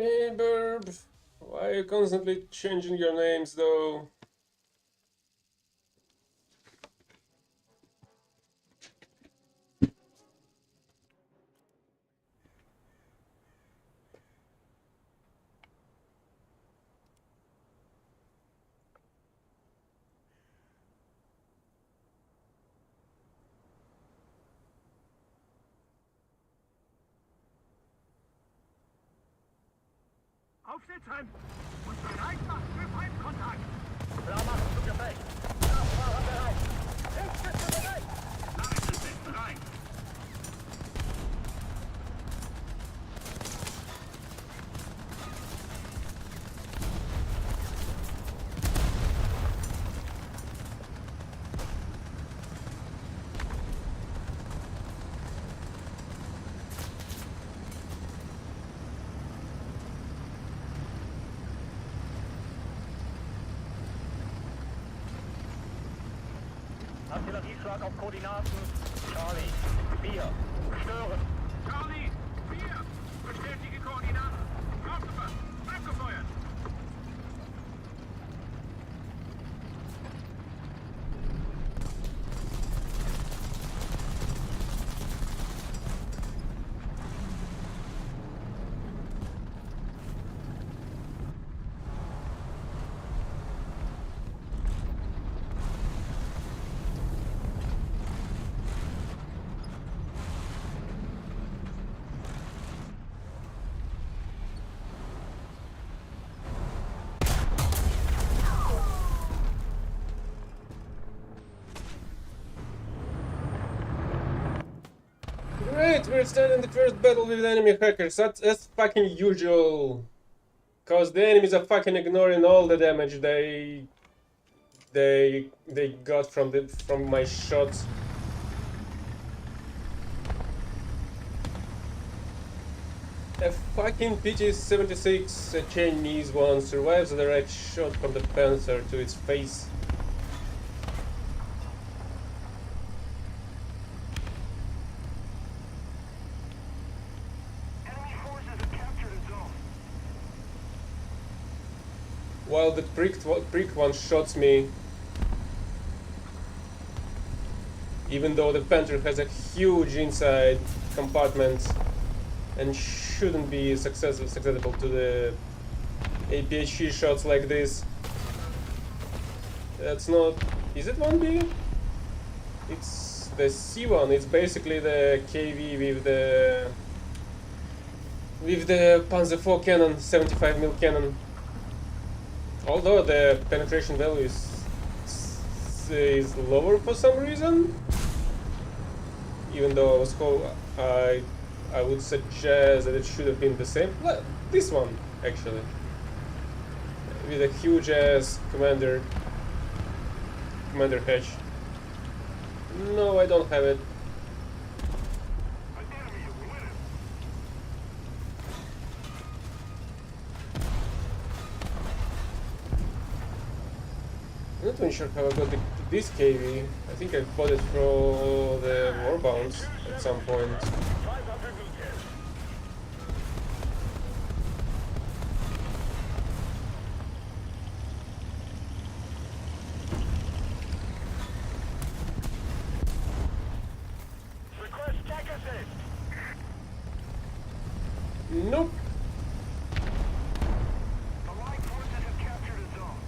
Hey, Burb. Why are you constantly changing your names, though? Aufsitzen und bereit machen für Feindkontakt. Klar machen zu Gefecht. Nachfahrer bereit. Hilfsschütze bereit. Nachrichten bereit. Artillerieschlag auf Koordinaten. Charlie, 4. Stören. Charlie, 4. Bestätige Koordinaten. Aufgefasst. Abgefeuert. Great, we're starting the first battle with enemy hackers. That's fucking usual. Cause the enemies are fucking ignoring all the damage they got from my shots. A fucking PG-76, a Chinese one, survives a direct shot from the Panzer to its face. Enemy forces have captured a zone. While the prick one shots me, even though the Panther has a huge inside compartment and shouldn't be susceptible to the APHE shots like this. That's not... Is it 1B? It's the C1, it's basically the KV with the Panzer IV cannon, 75mm cannon. Although the penetration value is lower for some reason, even though I would suggest that it should have been the same. Well, this one actually, with a huge ass commander hatch. No, I don't have it. I'm not even sure how I got this KV. I think I bought it through the Warbounds at some point. Request tech assist. Nope. Allied forces have captured a zone.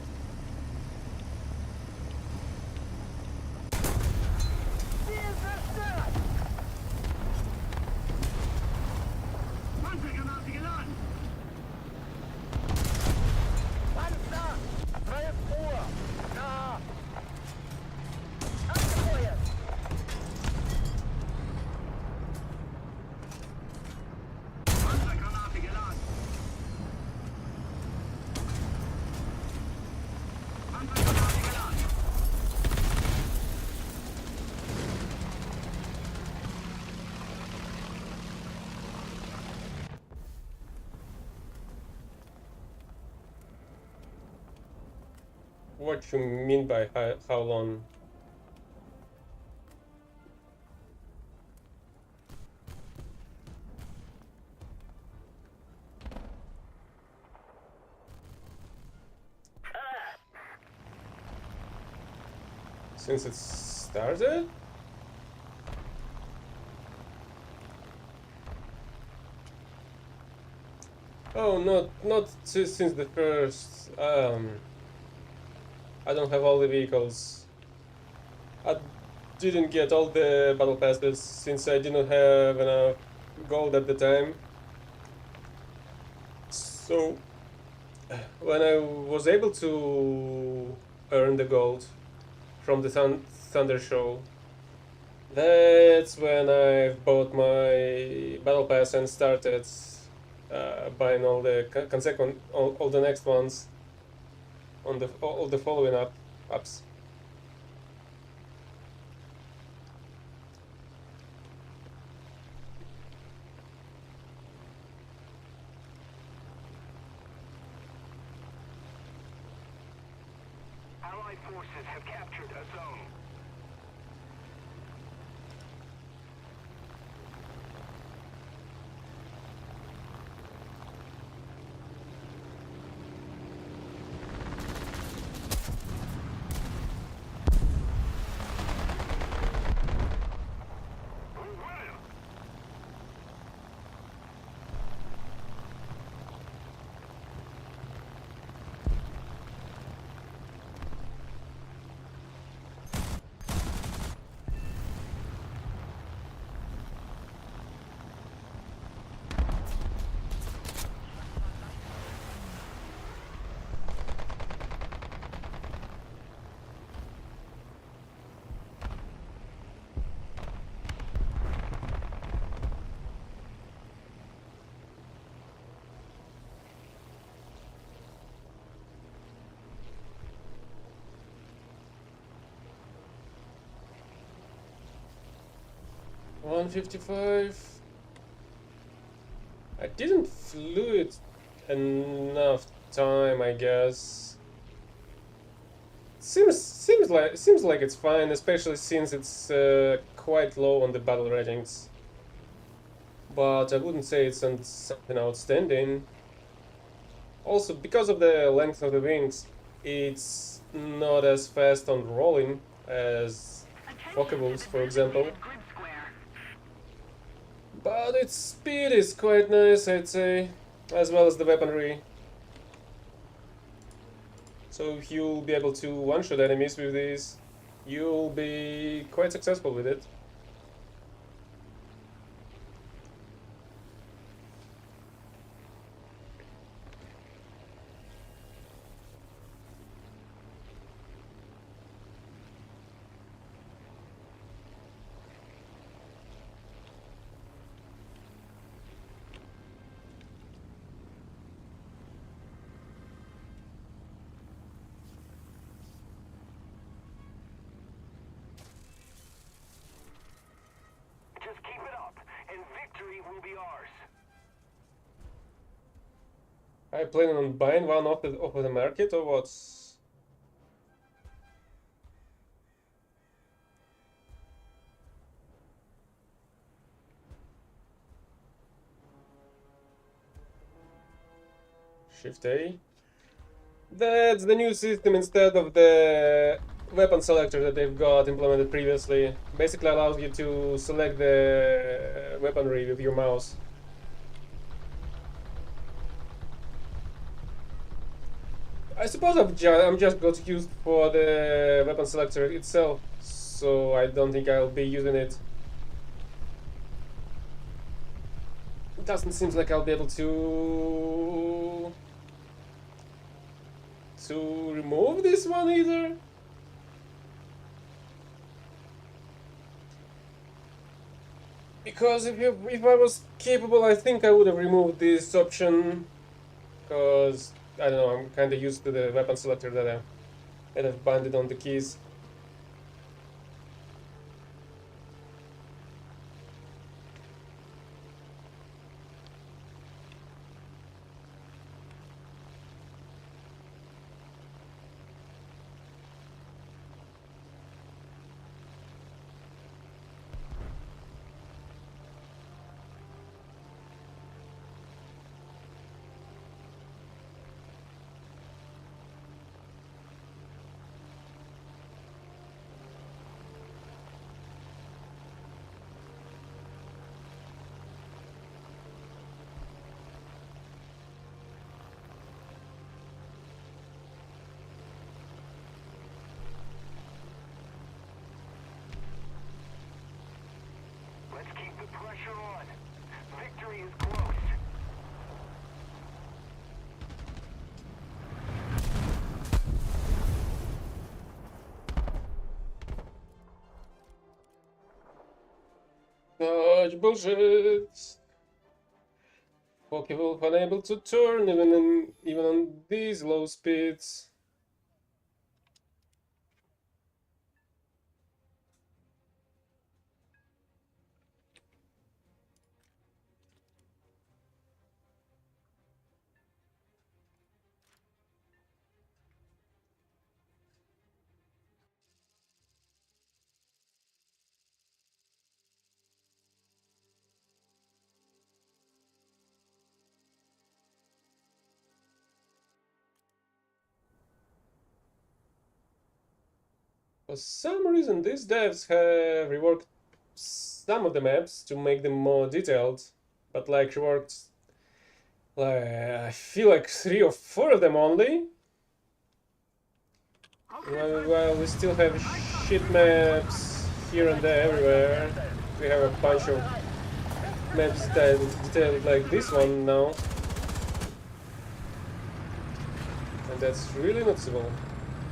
Panzergranate geladen. Panzer! 12 Uhr! Da! Abgefeuert! Panzergranate geladen. Panzergranate geladen. What you mean by how long? since it started? Oh, not since the first. I don't have all the vehicles. I didn't get all the battle passes since I didn't have enough gold at the time. So when I was able to earn the gold from the Thunder Show, that's when I bought my battle pass and started buying all the consequent all the next ones on the all the following ups. Allied forces have captured a zone. $155. I didn't flew it enough time, I guess. Seems like it's fine, especially since it's quite low on the battle ratings. But I wouldn't say it's something outstanding. Also, because of the length of the wings, it's not as fast on rolling as Focke-Wulfs, for example. But its speed is quite nice, I'd say, as well as the weaponry. So if you'll be able to one-shot enemies with these, you'll be quite successful with it. Just keep it up, and victory will be ours. Are you planning on buying one off the market or what? Shift A. That's the new system instead of the weapon selector that they've got implemented previously. Basically allows you to select the weaponry with your mouse. I suppose I'm just got used for the weapon selector itself, so I don't think I'll be using it. It doesn't seem like I'll be able to remove this one either. Because if I was capable, I think I would have removed this option. Because I don't know, I'm kind of used to the weapon selector that I've banded on the keys. Let's keep the pressure on. Victory is close. Such bullshit. Pokeball unable to turn even on these low speeds. For some reason, these devs have reworked some of the maps to make them more detailed, but like reworked, I feel like 3 or 4 of them only. While we still have shit maps here and there everywhere. We have a bunch of maps detailed like this one now. And that's really noticeable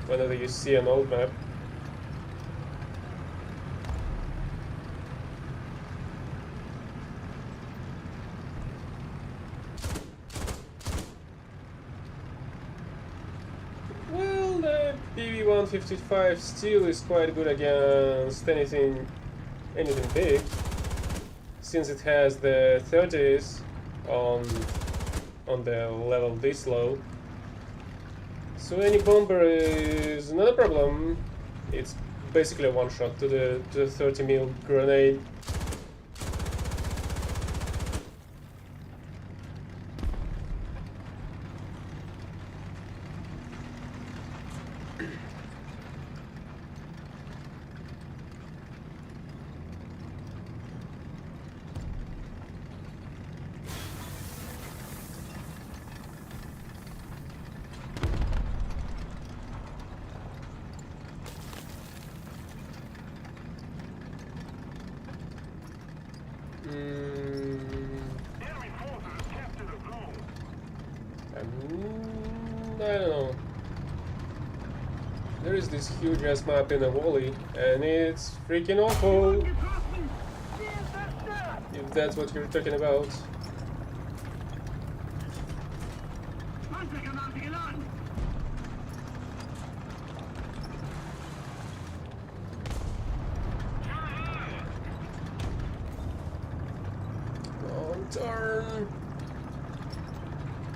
whenever you see an old map. Well, the PV-155 still is quite good against anything big, since it has the 30s on the level this low. So any bomber is not a problem. It's basically a one-shot to the 30mm grenade. I don't know. There is this huge ass map in a valley, and it's freaking awful. If that's what you're talking about. Long turn.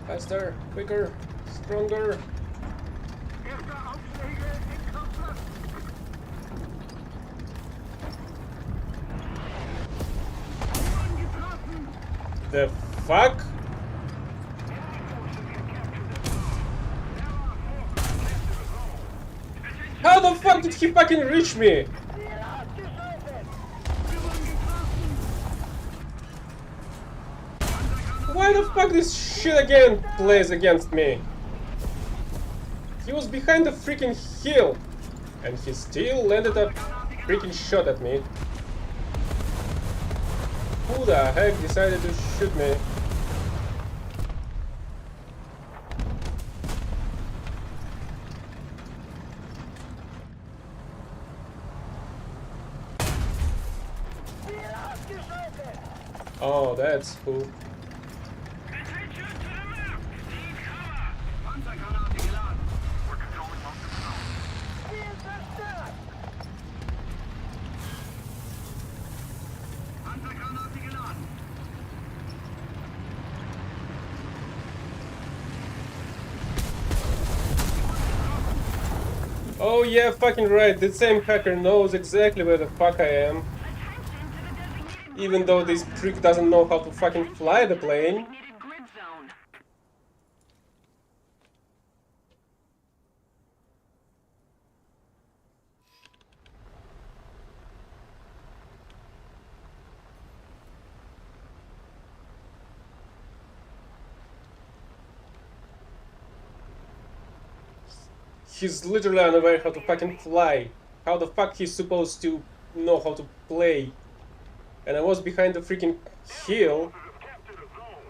Faster, quicker, stronger. The fuck? How the fuck did he fucking reach me? Why the fuck this shit again plays against me? He was behind the freaking hill, and he still landed a freaking shot at me. Who the heck decided to shoot me? Oh, that's who. Oh yeah, fucking right, the same hacker knows exactly where the fuck I am. Even though this prick doesn't know how to fucking fly the plane. He's literally unaware how to fucking fly. How the fuck he's supposed to know how to play? and I was behind the freaking hill. Have captured a zone.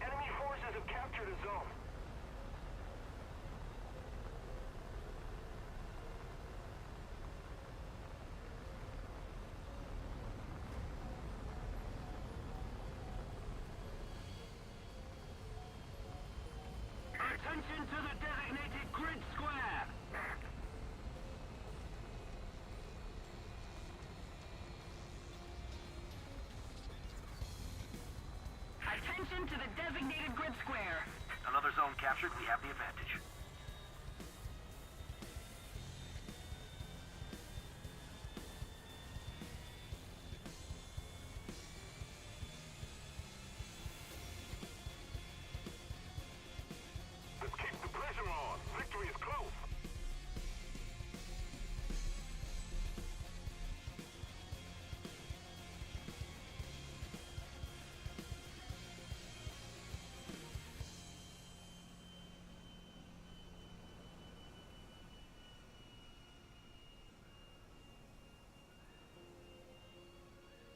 Enemy forces have captured a zone. Attention to the designated grid square. Attention to the designated grid square. Another zone captured. We have the advantage. Let's keep the pressure on. Victory is close.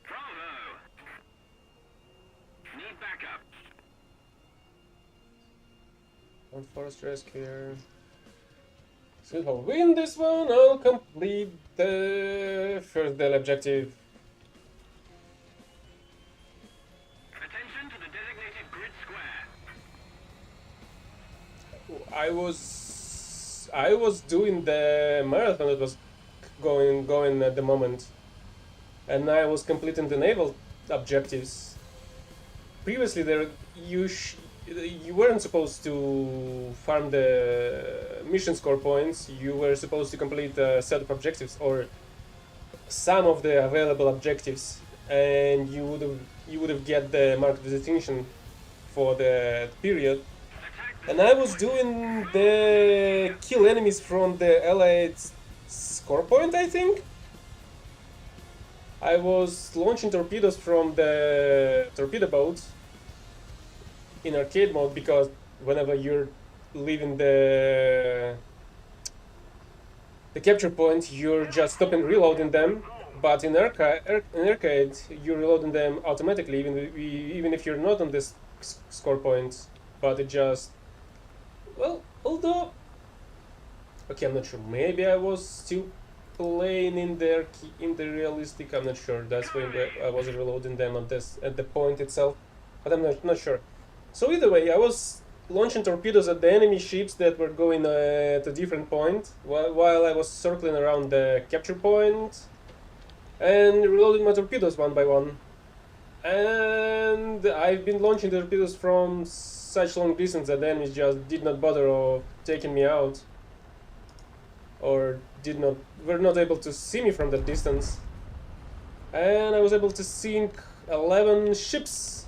Bravo! Need backup. On forest rescue. So I'll win this one. I'll complete the first daily objective. Attention to the designated grid square. I was doing the marathon that was going at the moment, and I was completing the naval objectives. Previously, you weren't supposed to farm the mission score points. You were supposed to complete a set of objectives or some of the available objectives, and you would have get the mark of distinction for the period. And I was doing the kill enemies from the allied score point, I think. I was launching torpedoes from the torpedo boats in arcade mode, because whenever you're leaving the capture point, you're just stopping reloading them. But in arcade, you're reloading them automatically, even if you're not on this score point. But it just, well, although, okay, I'm not sure. Maybe I was still playing in the realistic. I'm not sure. That's when I was reloading them at the point itself, but I'm not sure. So either way, I was launching torpedoes at the enemy ships that were going at a different point, while I was circling around the capture point and reloading my torpedoes one by one. And I've been launching torpedoes from such long distance that the enemies just did not bother of taking me out, or were not able to see me from that distance. And I was able to sink 11 ships.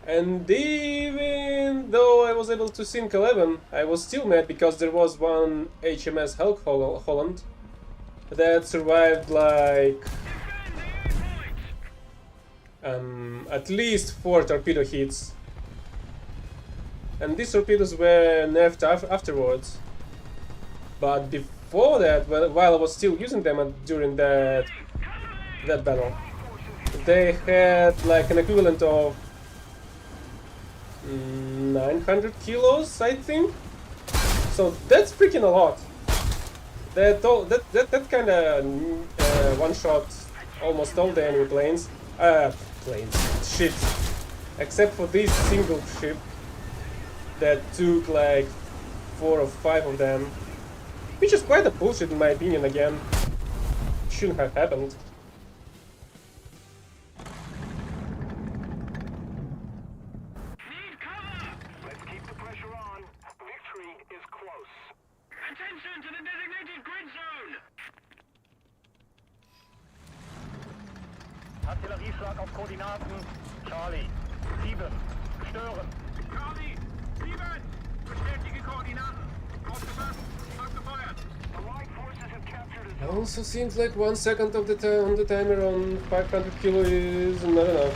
And even though I was able to sink 11, I was still mad because there was one HMS Holland that survived like at least 4 torpedo hits. And these torpedoes were nerfed afterwards. But before that, while I was still using them during that battle, they had like an equivalent of 900 kilos, I think. So that's freaking a lot. That kind of one shot almost all the enemy planes. Ships, except for this single ship that took like 4 or 5 of them, which is quite a bullshit in my opinion. Again, shouldn't have happened. Need cover! Let's keep the pressure on. Victory is close. Attention to the designated grid zone! Artillerieschlag auf Koordinaten. Charlie. 7. Stören. Charlie, 7! Bestätige Koordinaten. Aufgepasst, abgefeuert. Allied forces have captured a zone. Also seems like 1 second of on the timer on 500 kilo is not enough.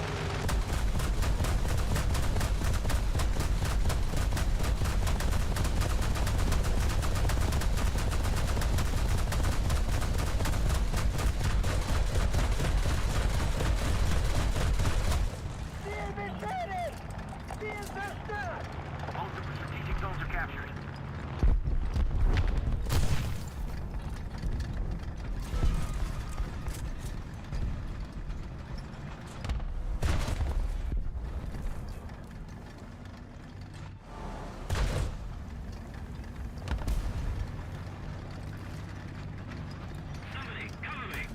Ziel beschädigt! Ziel zerstört! Most of the strategic zones are captured. Somebody, cover me!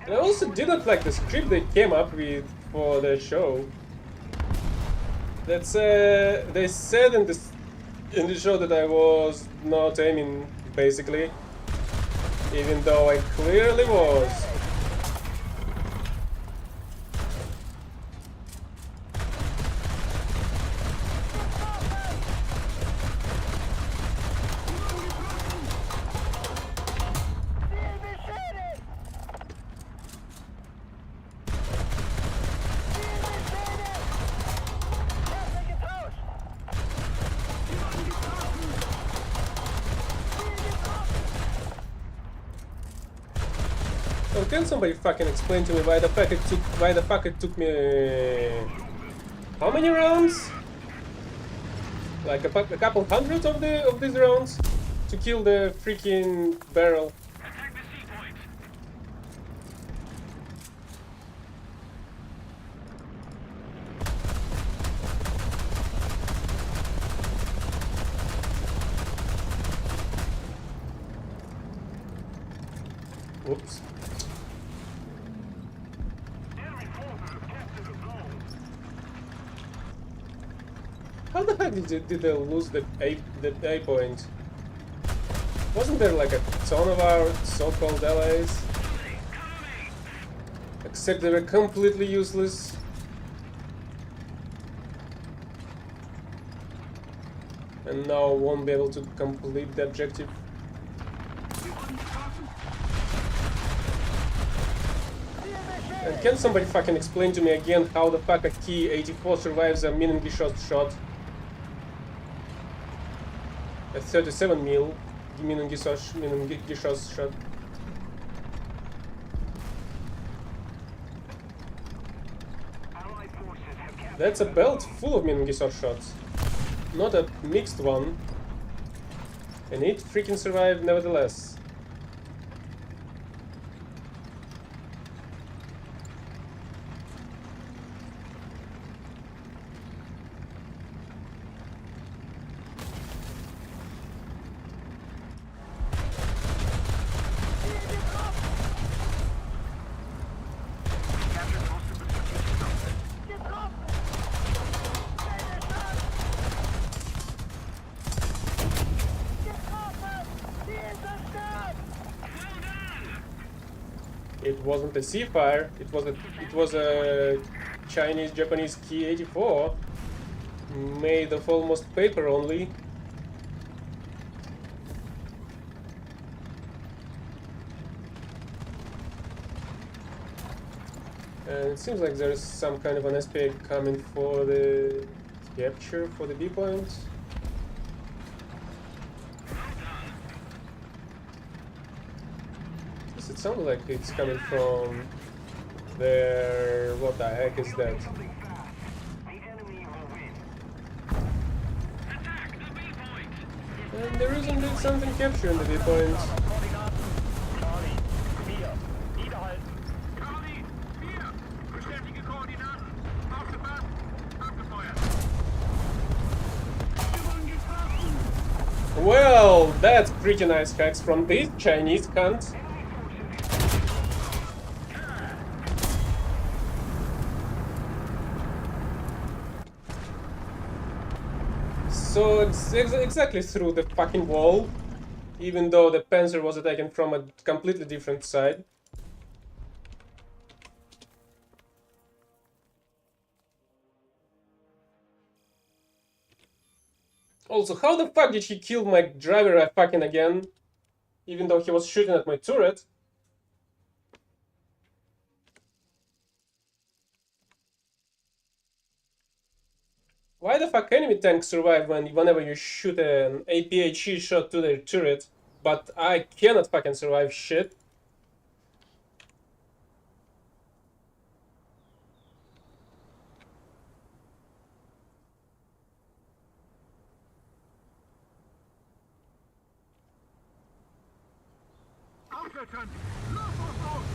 And I also didn't like the script they came up with for the show. That's they said in the show that I was not aiming, basically, even though I clearly was. Ziel beschädigt! Ziel beschädigt! Kräfte getauscht! Ziel getroffen! So can somebody fucking explain to me why the fuck it took me how many rounds? Like a couple hundred of these rounds to kill the freaking barrel. Attack the sea point! Whoops. Enemy forces have captured a zone. How the heck did they lose the A point? Wasn't there like a ton of our so-called allies? Somebody, cover me! Except they were completely useless. And now won't be able to complete the objective. And can somebody fucking explain to me again how the fuck a Key 84 survives a Minengeschoss shot? A 37 mil Minengeschoss shot. Allied forces have captured. That's a belt full of Minengeschoss shots. Not a mixed one. And it freaking survived nevertheless. Captured most of the strategic zones. Getroffen! Keine Chance! Getroffen! Ziel zerstört! Well done! It wasn't a sea fire. It was a Chinese Japanese Key 84 made of almost paper only. And it seems like there's some kind of an SPA coming for the capture for the B point. Yes, it sounded like it's coming from There... What the heck is that? And there is indeed something capturing the viewpoint. Koordinaten. Charlie, 4. Niederhalten. Charlie, 4. Bestätige Koordinaten. Aufgepasst. Abgefeuert. Well, that's pretty nice hacks from this Chinese cunt. So it's exactly through the fucking wall, even though the Panzer was attacking from a completely different side. Also, how the fuck did he kill my driver fucking again, even though he was shooting at my turret? Why the fuck enemy tanks survive whenever you shoot an APHE shot to their turret, but I cannot fucking survive shit? Aufwärtern. Los, los, los.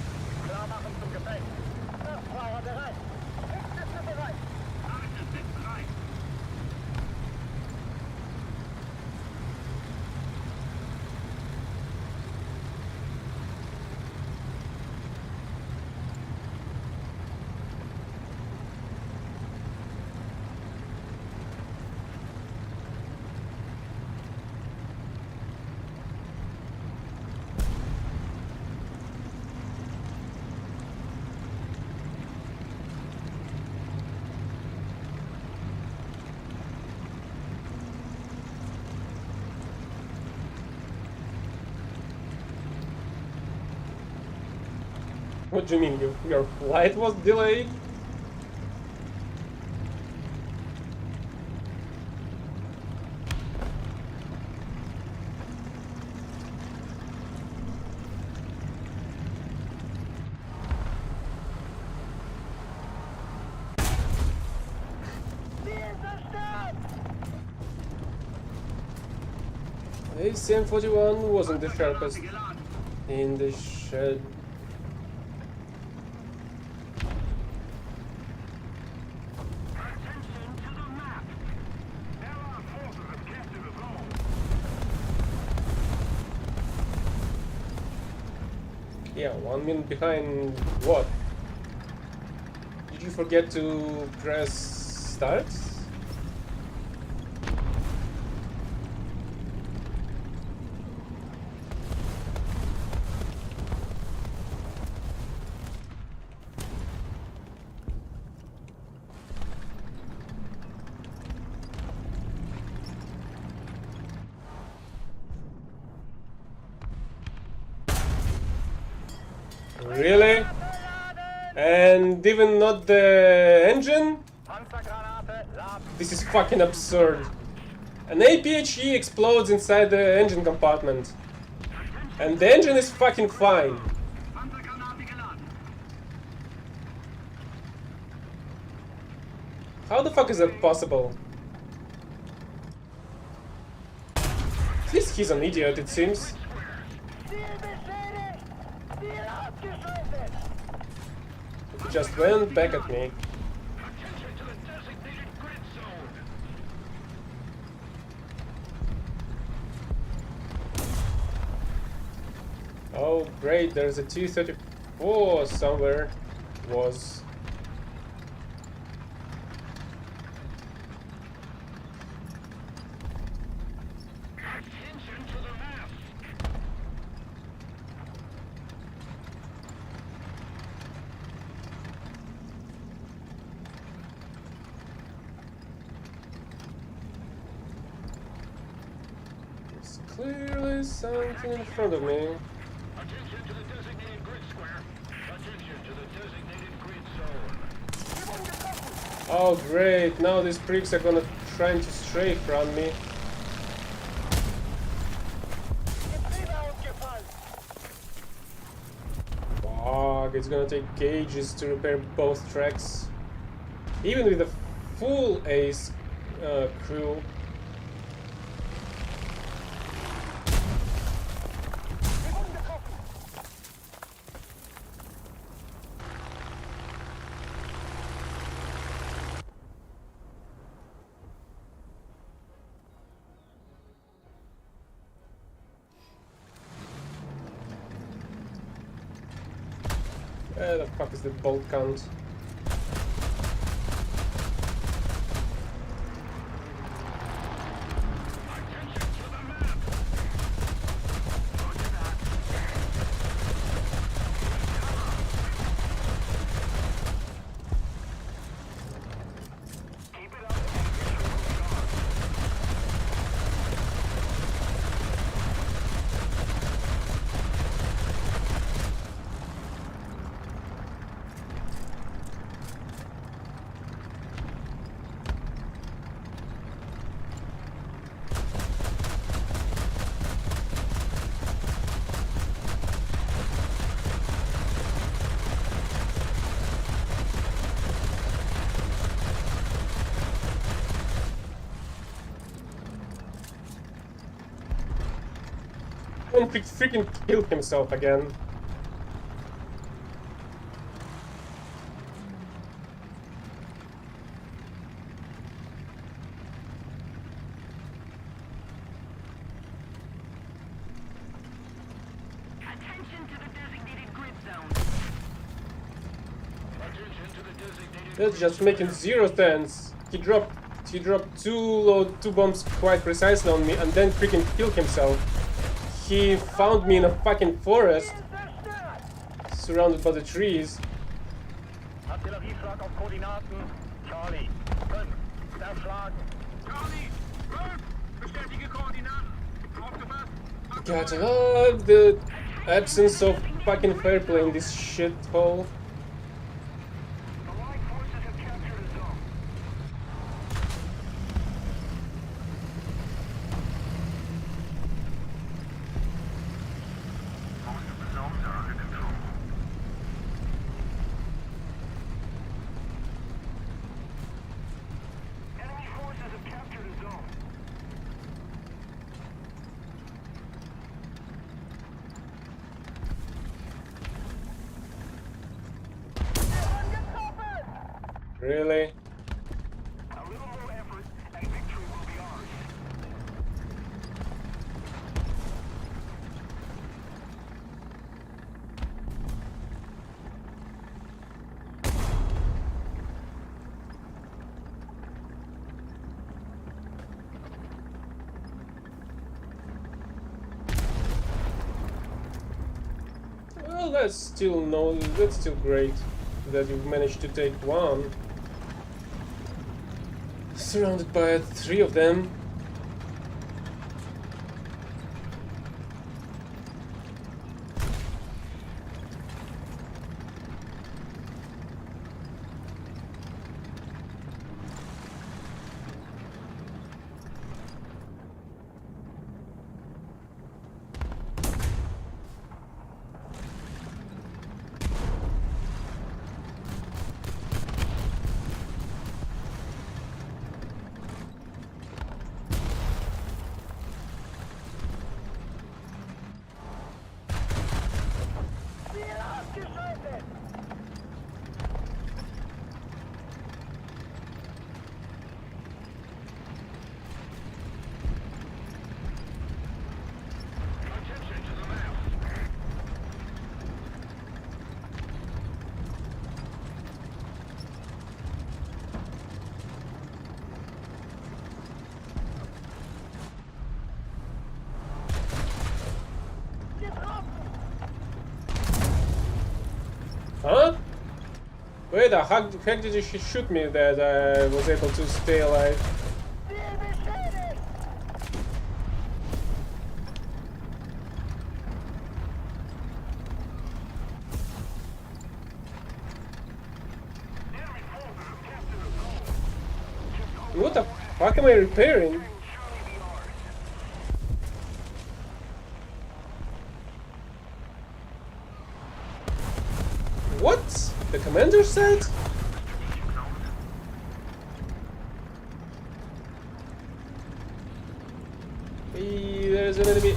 Klar machen zum Gefecht. Kraftfahrer bereit. Hilfsschiffe bereit. Alles ist bereit. What do you mean, your flight was delayed? This M41 wasn't the sharpest in the shed. Attention to the map. Allied forces have captured the zone. Yeah, 1 minute behind what? Did you forget to press start? Really? And even not the engine? Panzergranate, laden. This is fucking absurd. An APHE explodes inside the engine compartment. And the engine is fucking fine. Panzergranate geladen. How the fuck is that possible? At least he's an idiot, it seems. Ziel beschädigt. Ziel ausgeschaltet. He just went back at me. Attention to the designated grid zone. Oh great, there's a T-34 somewhere. Was. Attention to the map. There's clearly something in front of me. Attention to the designated grid square. Attention to the designated grid zone. Oh great, now these pricks are gonna try to stray from me. Getriebe ausgefallen. Fuck it's gonna take ages to repair both tracks. Even with a full ace crew. Where the fuck is the bolt count? Freaking killed himself again. Attention to the designated grid zone. Attention to the designated... That's just making zero sense. He dropped two bombs quite precisely on me and then freaking killed himself. He found me in a fucking forest, surrounded by the trees. Artillerieschlag auf Koordinaten. Charlie. 5. Zerschlagen. Charlie. 5. Bestätige Koordinaten. Aufgefasst. God, I love the absence of fucking fair play in this shithole. Allied forces have captured a zone. Most of the zones are under control. Enemy forces have captured a zone. Really? A little more effort and victory will be ours. Well, that's still great that you've managed to take one. Surrounded by 3 of them. Attention to the map. Huh? Where the heck did you shoot me that I was able to stay alive? What the fuck am I repairing? What? The commander said? Hey, there's an enemy.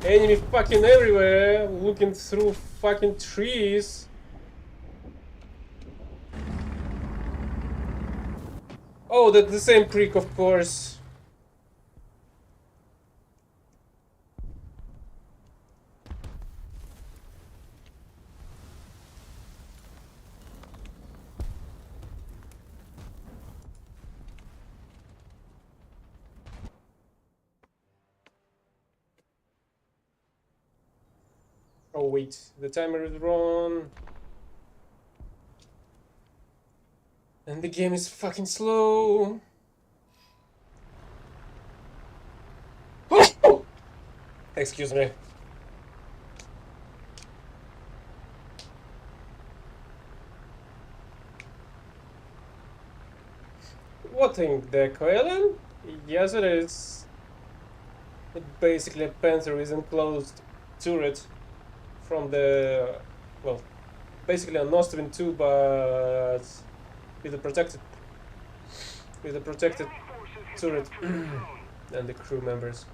Enemy fucking everywhere, looking through fucking trees. Oh, that's the same creek, of course. Oh wait, the timer is wrong. And the game is fucking slow. Excuse me. What thing? The Coelen? Yes, it is. It basically a Panther is enclosed turret from the, well, basically a Nostrum 2, but with a protected turret and the crew members.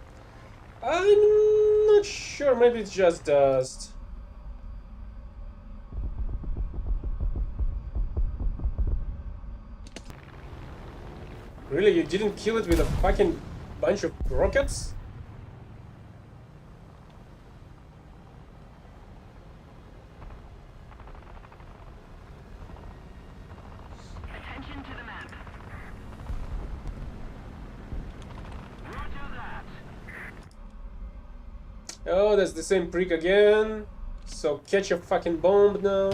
I'm not sure. Maybe it's just dust. Really, you didn't kill it with a fucking bunch of rockets? Attention to the map. Roger that. Oh, that's the same prick again. So catch a fucking bomb now.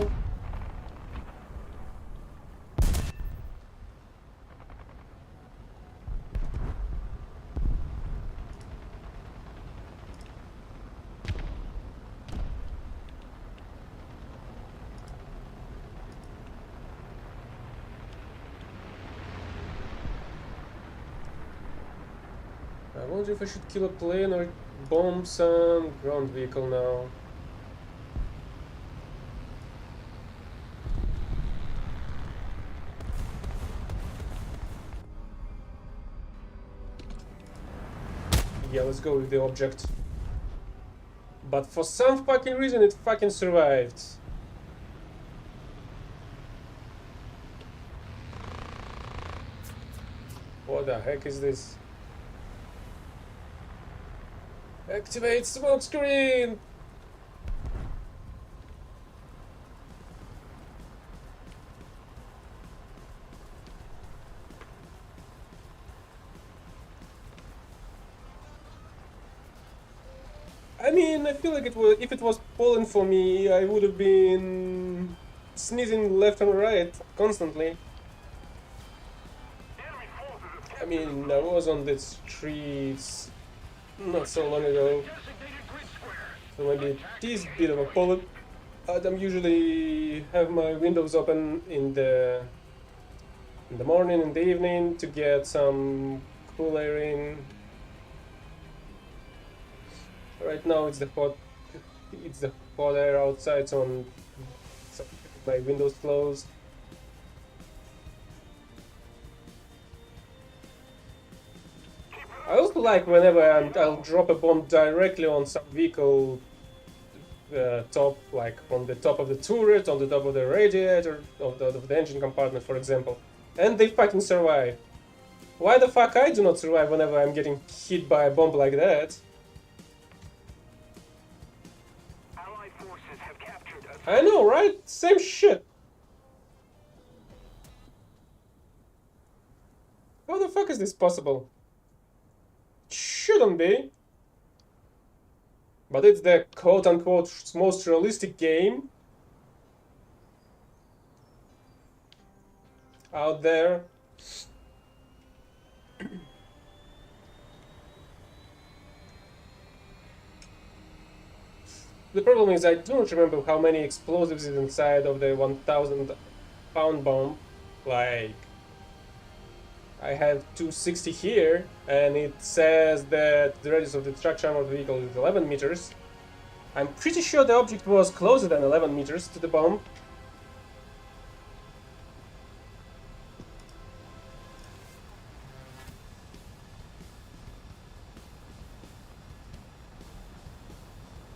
I wonder if I should kill a plane or bomb some ground vehicle now. Yeah, let's go with the object. But for some fucking reason it fucking survived. What the heck is this? Activate smoke screen! I mean, I feel like it was, if it was Poland for me, I would have been sneezing left and right constantly. Enemy forces have I mean, I was on the streets not so long ago, Designated grid square. so maybe it is a bit of a Poland. I'm usually have my windows open in the morning and the evening to get some cool air in. Right now it's the hot air outside, so I'm my windows closed. I also like whenever I'll drop a bomb directly on some vehicle top, like on the top of the turret, on the top of the radiator, of the engine compartment, for example, and they fucking survive. Why the fuck I do not survive whenever I'm getting hit by a bomb like that? Allied forces have captured a I know, right? Same shit. How the fuck is this possible? Shouldn't be. But it's the quote-unquote most realistic game out there. The problem is I don't remember how many explosives is inside of the 1,000-pound bomb. Like, I have 260 here, and it says that the radius of the truck armored vehicle is 11 meters. I'm pretty sure the object was closer than 11 meters to the bomb.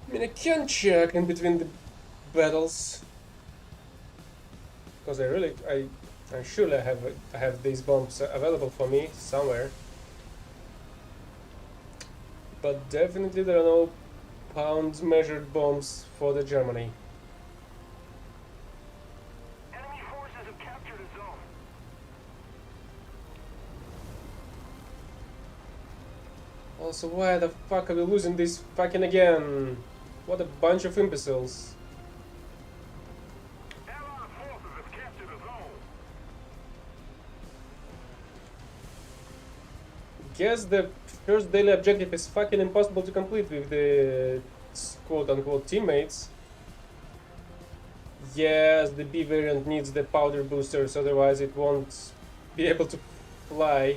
I mean, I can check in between the battles. Because I'm sure I have these bombs available for me somewhere. But definitely there are no pound measured bombs for the Germany. Enemy forces have captured a zone. Also, why the fuck are we losing this fucking again? What a bunch of imbeciles. Allied forces have captured a zone. Guess the first daily objective is fucking impossible to complete with the quote-unquote teammates. Yes, the B variant needs the powder boosters, otherwise it won't be able to fly.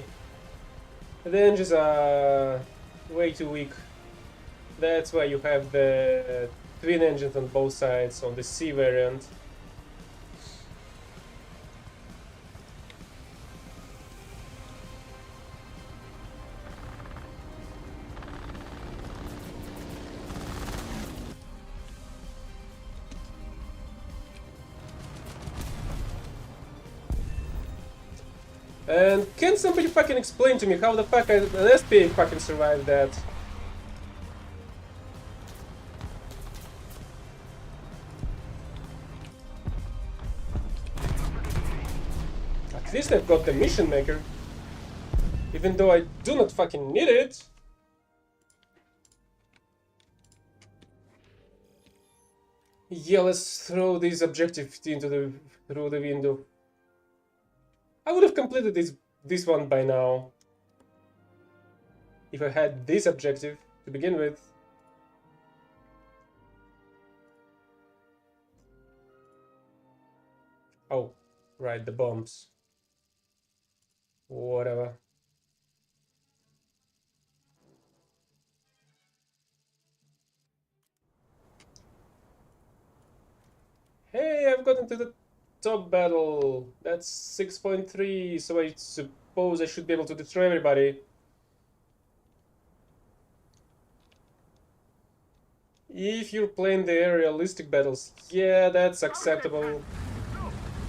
The engines are way too weak. That's why you have the twin engines on both sides on the C variant. And can somebody fucking explain to me how the fuck an SPA fucking survived that? At least I've got the mission maker. Even though I do not fucking need it. Yeah, let's throw this objective into through the window. I would have completed this one by now. If I had this objective to begin with. Oh, right, the bombs. Whatever. Hey, I've gotten to the top battle. That's 6.3, so I suppose I should be able to destroy everybody. If you're playing the realistic battles, yeah, that's acceptable.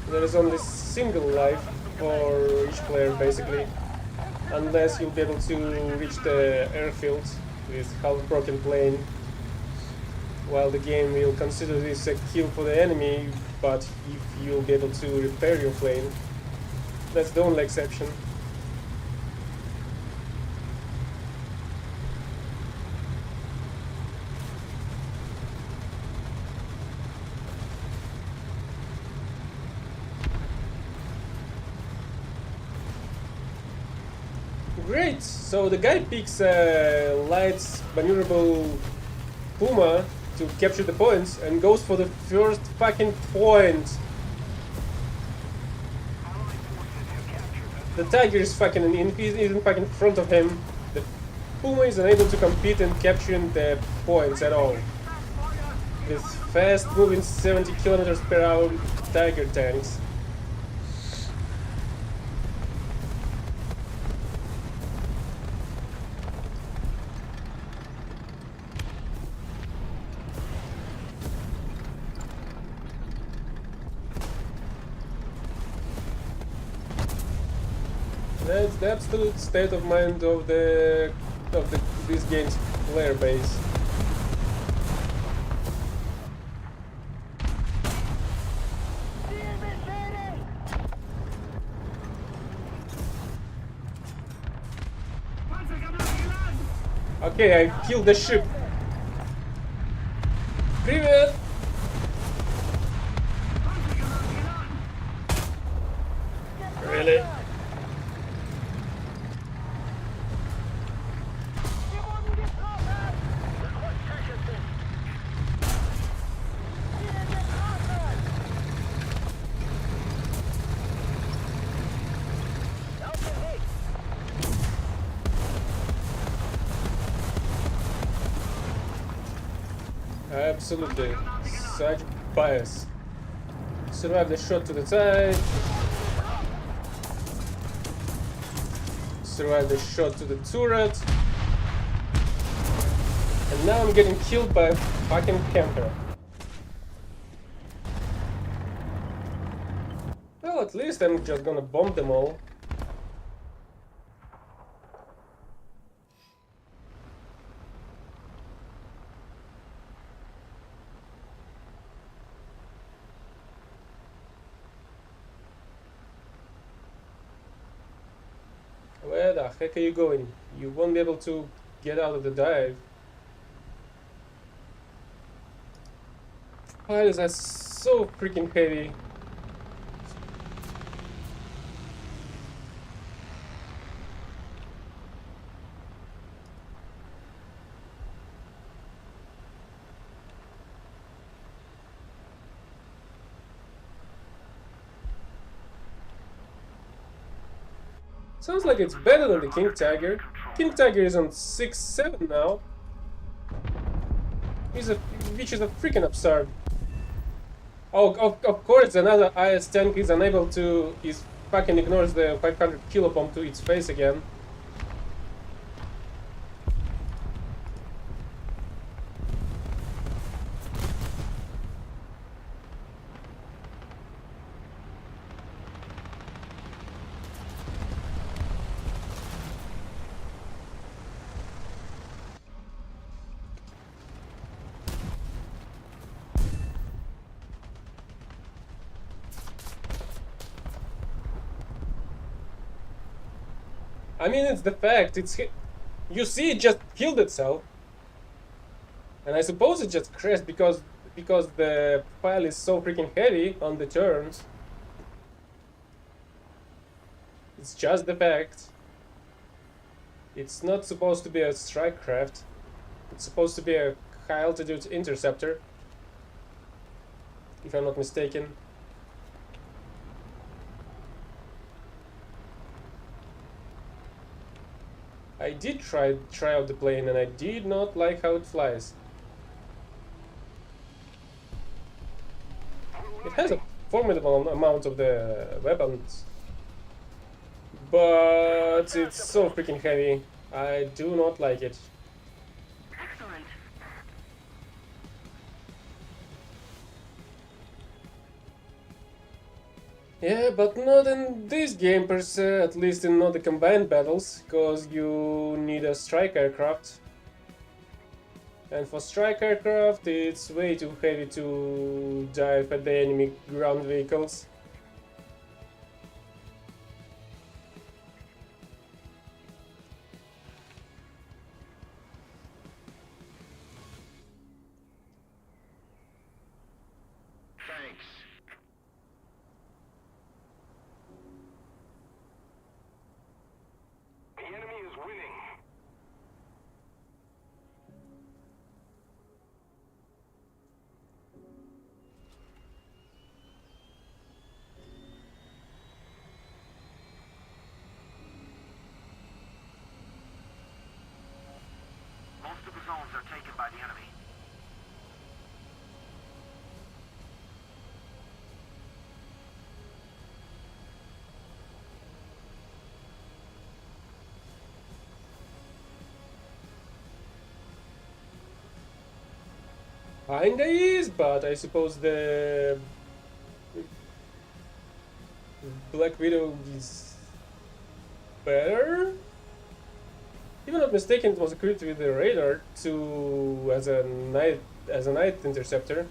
There is only single life for each player, basically. Unless you'll be able to reach the airfield with half-broken plane. While the game will consider this a kill for the enemy, but if you'll be able to repair your plane, that's the only exception. Great! So the guy picks a light maneuverable Puma to capture the points and goes for the first fucking point. The Tiger is fucking in fucking front of him. The Puma is unable to compete in capturing the points at all. With fast moving 70 kilometers per hour Tiger tanks. That's the absolute state of mind of this game's player base. Okay, I killed the ship. Привет! Really? Absolutely. Such bias. Survive the shot to the side. Survive the shot to the turret. And now I'm getting killed by a fucking camper. Well, at least I'm just gonna bomb them all. Where the heck are you going? You won't be able to get out of the dive. Piles are so freaking heavy. Sounds like it's better than the King Tiger. King Tiger is on 6-7 now. Which is a freaking absurd. Oh, of course, another IS tank is unable to. Is fucking ignores the 500 kilo bomb to its face again. I mean, it's the fact. You see, it just killed itself, and I suppose it just crashed because the pile is so freaking heavy on the turns. It's just the fact. It's not supposed to be a strike craft. It's supposed to be a high altitude interceptor, if I'm not mistaken. I did try out the plane, and I did not like how it flies. It has a formidable amount of the weapons, but it's so freaking heavy. I do not like it. Excellent. Yeah, but not in this game per se, at least in not the combined battles, because you need a strike aircraft. And for strike aircraft, it's way too heavy to dive at the enemy ground vehicles. Thanks. The enemy is winning. Most of the zones are taken by the enemy. Kinda is, but I suppose the Black Widow is better. If I'm not mistaken, it was equipped with the radar to as a night interceptor.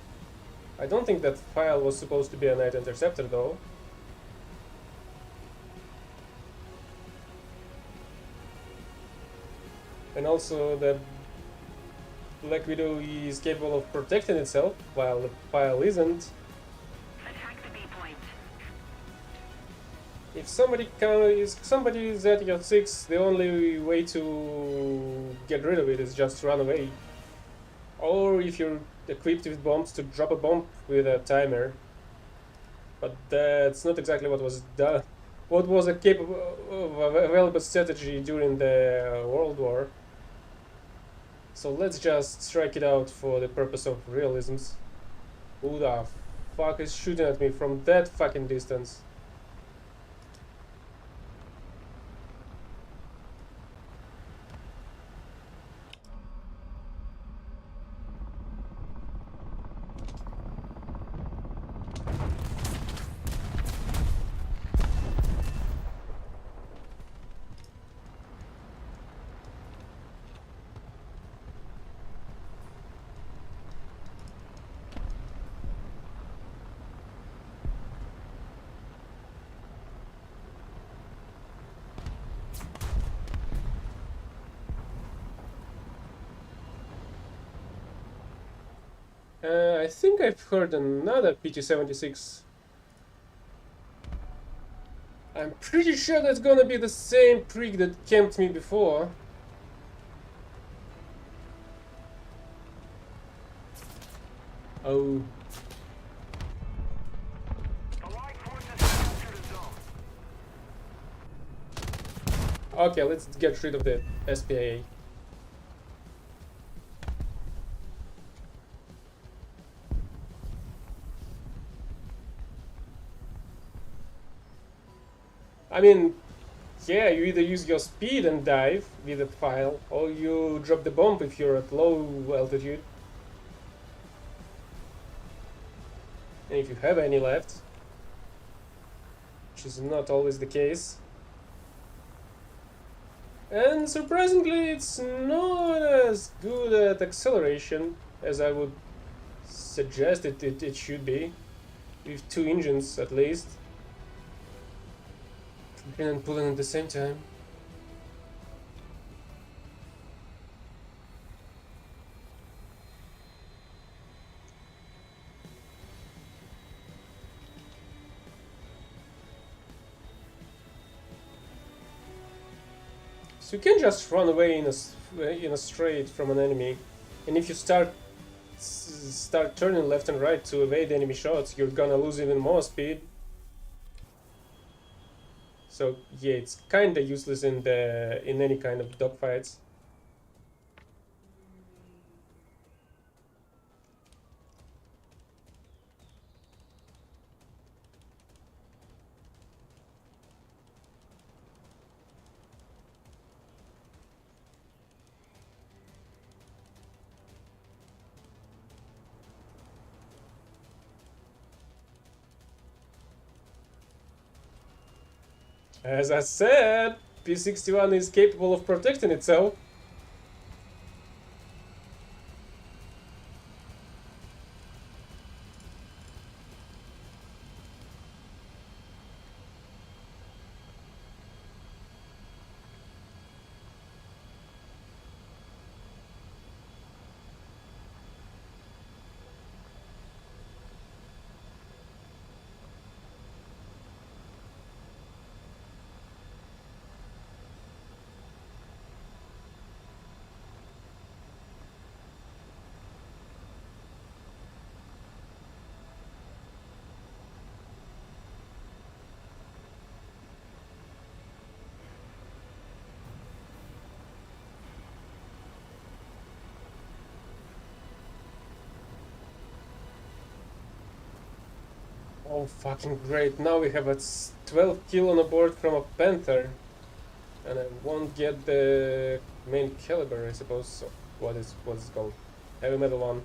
I don't think that file was supposed to be a night interceptor though. And also the Black Widow is capable of protecting itself, while the file isn't. Attack the B point. If somebody is at your 6, the only way to get rid of it is just run away. Or if you're equipped with bombs, to drop a bomb with a timer. But that's not exactly what was done. What was a capable, available strategy during the World War. So let's just strike it out for the purpose of realisms. Who the fuck is shooting at me from that fucking distance? I think I've heard another PT-76. I'm pretty sure that's gonna be the same prick that camped me before. Oh. Allied forces have captured a zone. Okay, let's get rid of the SPA. I mean, yeah, you either use your speed and dive with the file, or you drop the bomb if you're at low altitude. And if you have any left, which is not always the case. And surprisingly, it's not as good at acceleration as I would suggest it should be, with 2 engines at least. Pumping and pulling at the same time. So you can just run away in a straight from an enemy, and if you start turning left and right to evade enemy shots, you're gonna lose even more speed. So yeah, it's kinda useless in any kind of dogfights. As I said, P-61 is capable of protecting itself. Oh, fucking great. Now we have a 12 kill on a board from a Panther. And I won't get the main caliber, I suppose. So what is it called? Heavy metal one.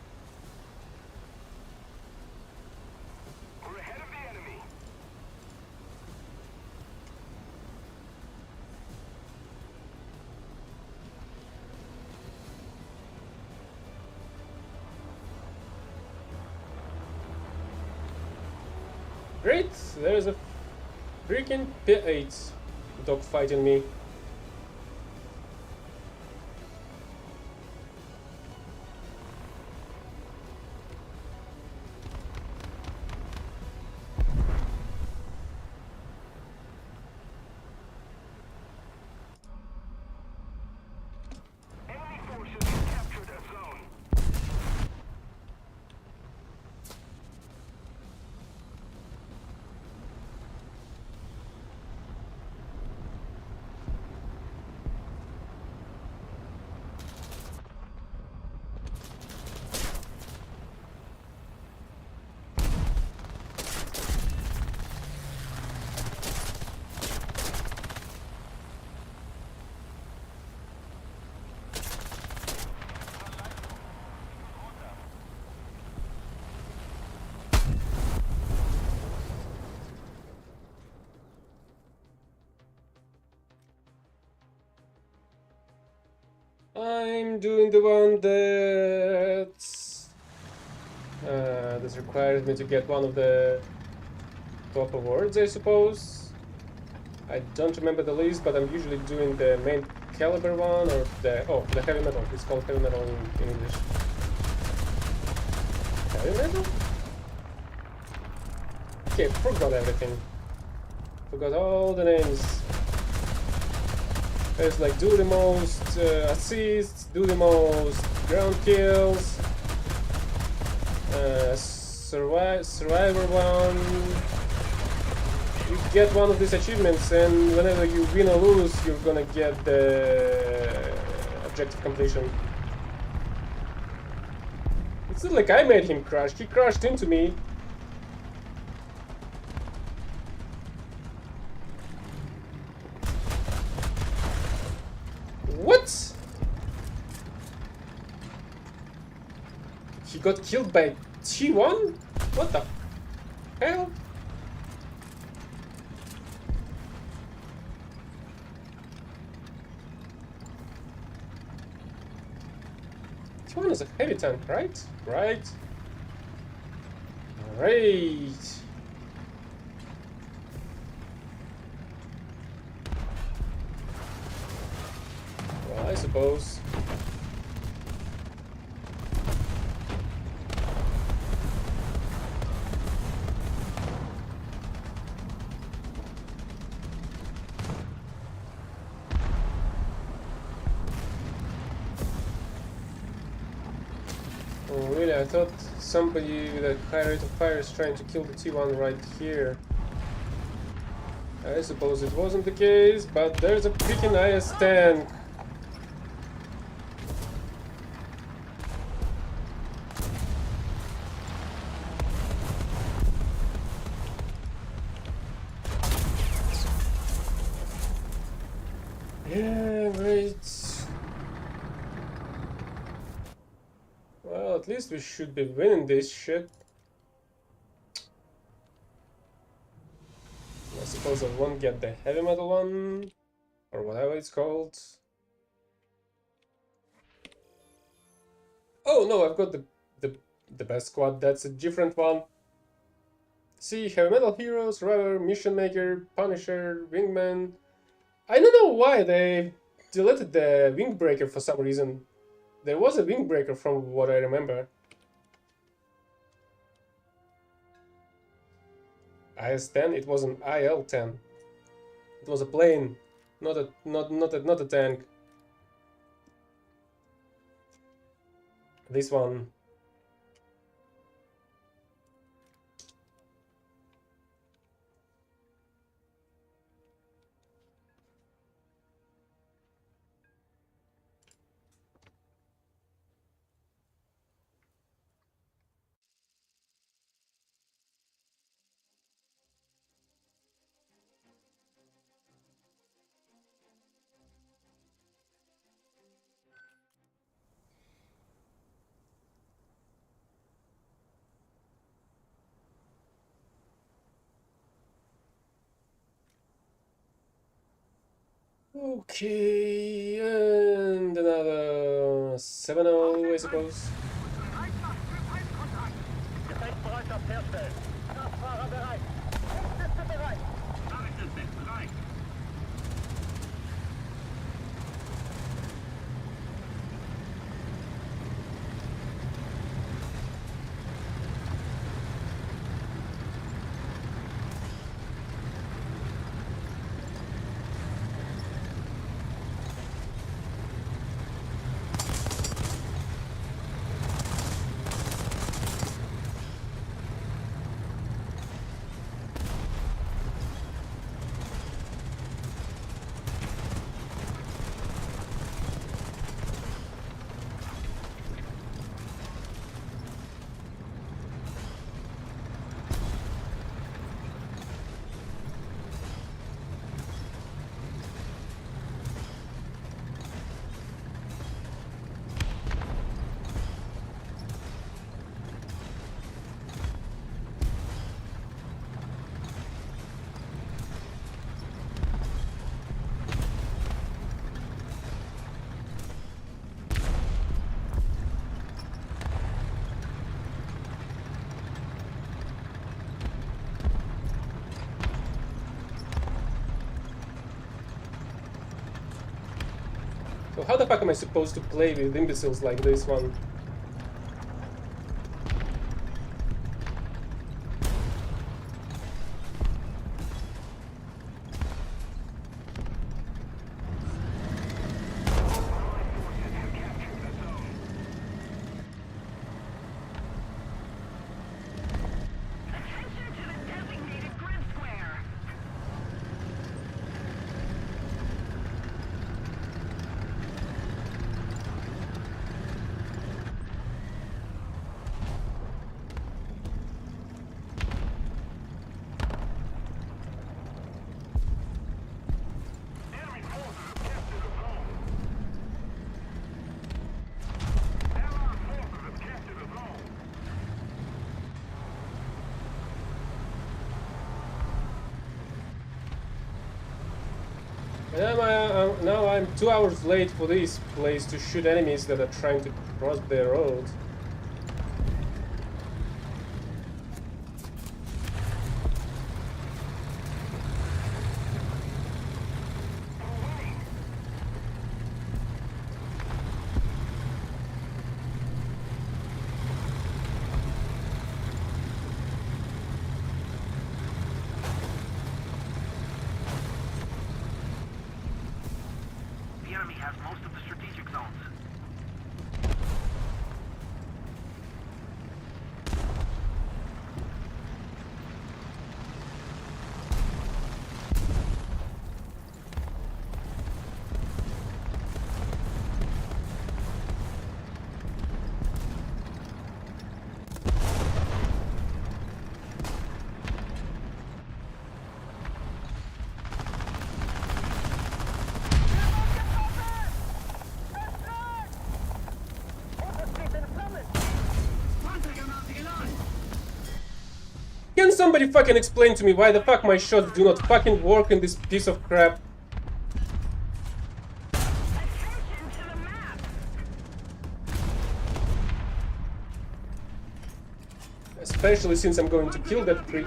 We're ahead of the enemy. Great! There's a freaking P8 dogfighting me. Enemy forces have captured a zone. I'm doing the one that requires me to get one of the top awards, I suppose. I don't remember the list, but I'm usually doing the main caliber one or the heavy metal. It's called heavy metal in English. Heavy metal? Okay, forgot everything. Forgot all the names. There's like do the most assists, do the most ground kills, survivor one. You get one of these achievements, and whenever you win or lose, you're gonna get the objective completion. It's not like I made him crash, he crashed into me. What? He got killed by T1? What the hell? T1 is a heavy tank, right? Right. Great. Well, I suppose. Oh, really? I thought somebody with a high rate of fire is trying to kill the T1 right here. I suppose it wasn't the case, but there's a freaking IS tank. Yeah, great. Well, at least we should be winning this shit. I suppose I won't get the heavy metal one, or whatever it's called. Oh no, I've got the best squad. That's a different one. See, heavy metal hero, survivor, mission maker, punisher, wingman. I don't know why they deleted the windbreaker for some reason. There was a windbreaker from what I remember. IS-10, it was an IL-10. It was a plane, not a tank. This one. Okay, and another 7-0, I suppose. Gefechtsbereitschaft herstellen. Kraftfahrer bereit. Schiffsstütze bereit. Nachrichtenschiff bereit. how the fuck am I supposed to play with imbeciles like this one? Attention to the designated grid square. Enemy forces have captured a zone. Allied forces have captured a zone. And now I'm 2 hours late for this place to shoot enemies that are trying to cross the road. The enemy has most of the strategic zones. Can somebody fucking explain to me why the fuck my shots do not fucking work in this piece of crap? Attention to the map. Especially since I'm going to kill that prick.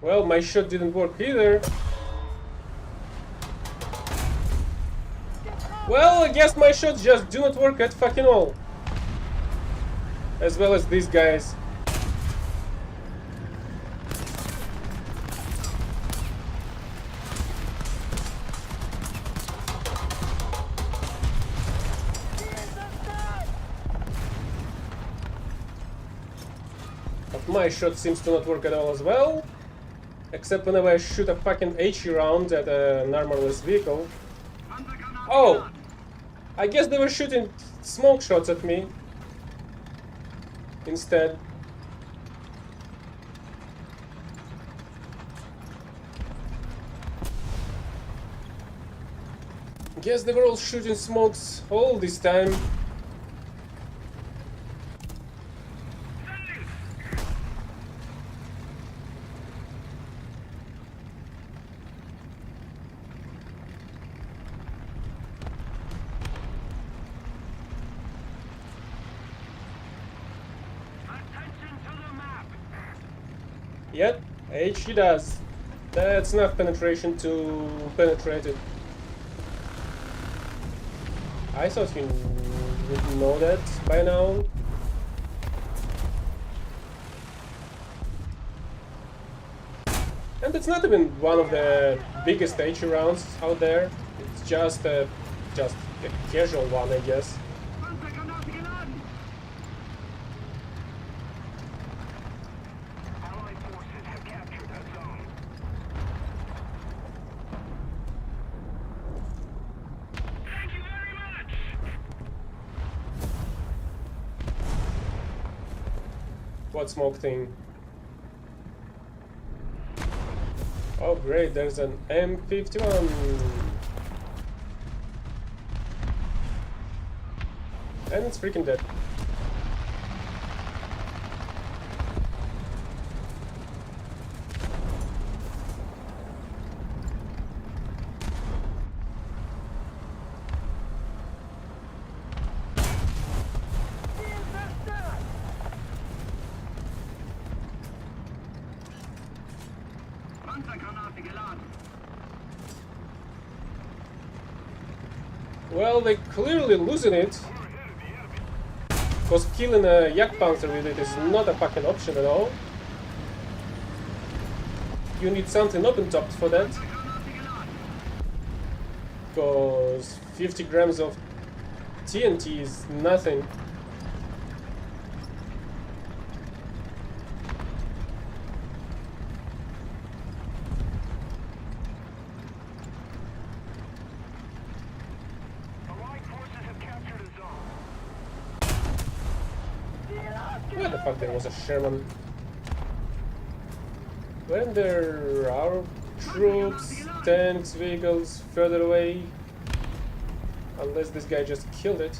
Well, my shot didn't work either. Well, I guess my shots just do not work at fucking all. As well as these guys. But my shot seems to not work at all as well. Except whenever I shoot a fucking HE round at an armorless vehicle. Oh! I guess they were shooting smoke shots at me. Instead. Guess they were all shooting smokes all this time. Yep, HE does. That's enough penetration to penetrate it. I thought you would know that by now. And it's not even one of the biggest HE rounds out there. It's just a casual one, I guess. Allied forces have captured that zone. Thank you very much! What smoke thing? Oh great, there's an M51. And it's freaking dead. Well, they're clearly losing it. Because killing a Jagdpanzer with it is not a fucking option at all. You need something open-topped for that. Because 50 grams of TNT is nothing. Allied forces have captured a zone. Where the fuck there was a Sherman? When there are troops, tanks, vehicles further away, unless this guy just killed it.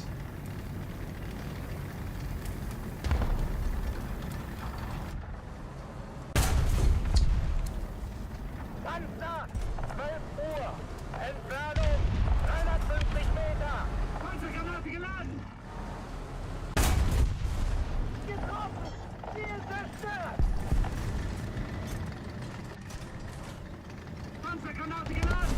Panzer! 12 Uhr! Entfernung 350 Meter! Panzergranate geladen! Getroffen! Ziel zerstört! Panzergranate geladen!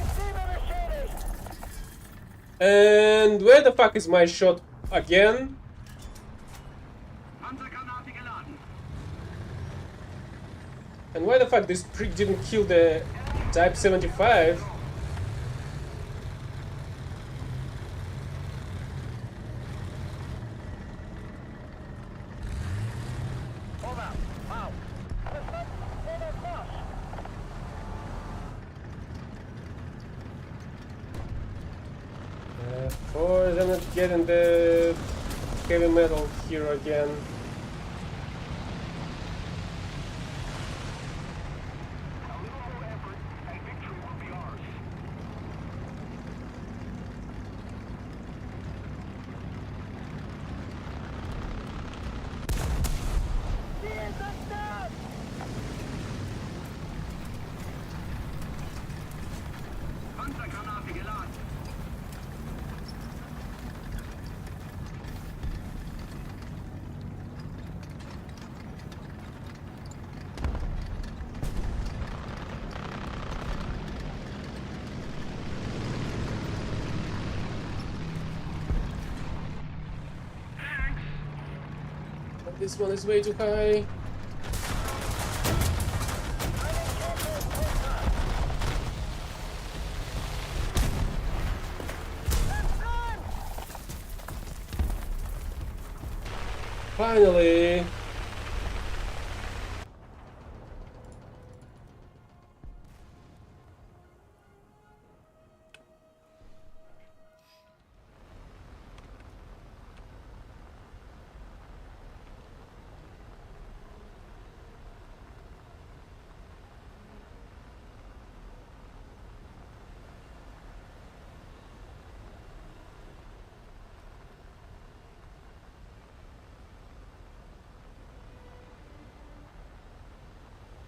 Receiver beschädigt! And where the fuck is my shot again? Panzergranate geladen! And why the fuck this prick didn't kill the Type 75? Over! Wow! Over Marsch! Of course, I'm not getting the heavy metal here again. A little more effort, and victory will be ours. Ziel zerstört! Panzergranate geladen! But this one is way too high. Finally!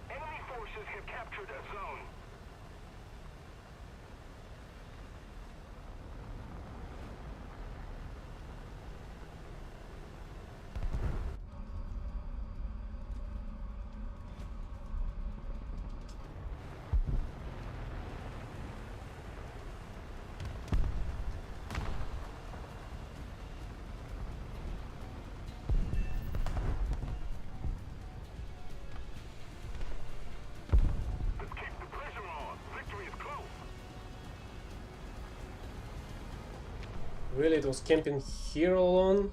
Enemy forces have captured a zone. Let's keep the pressure on. Victory is close. Really, it was camping here all alone?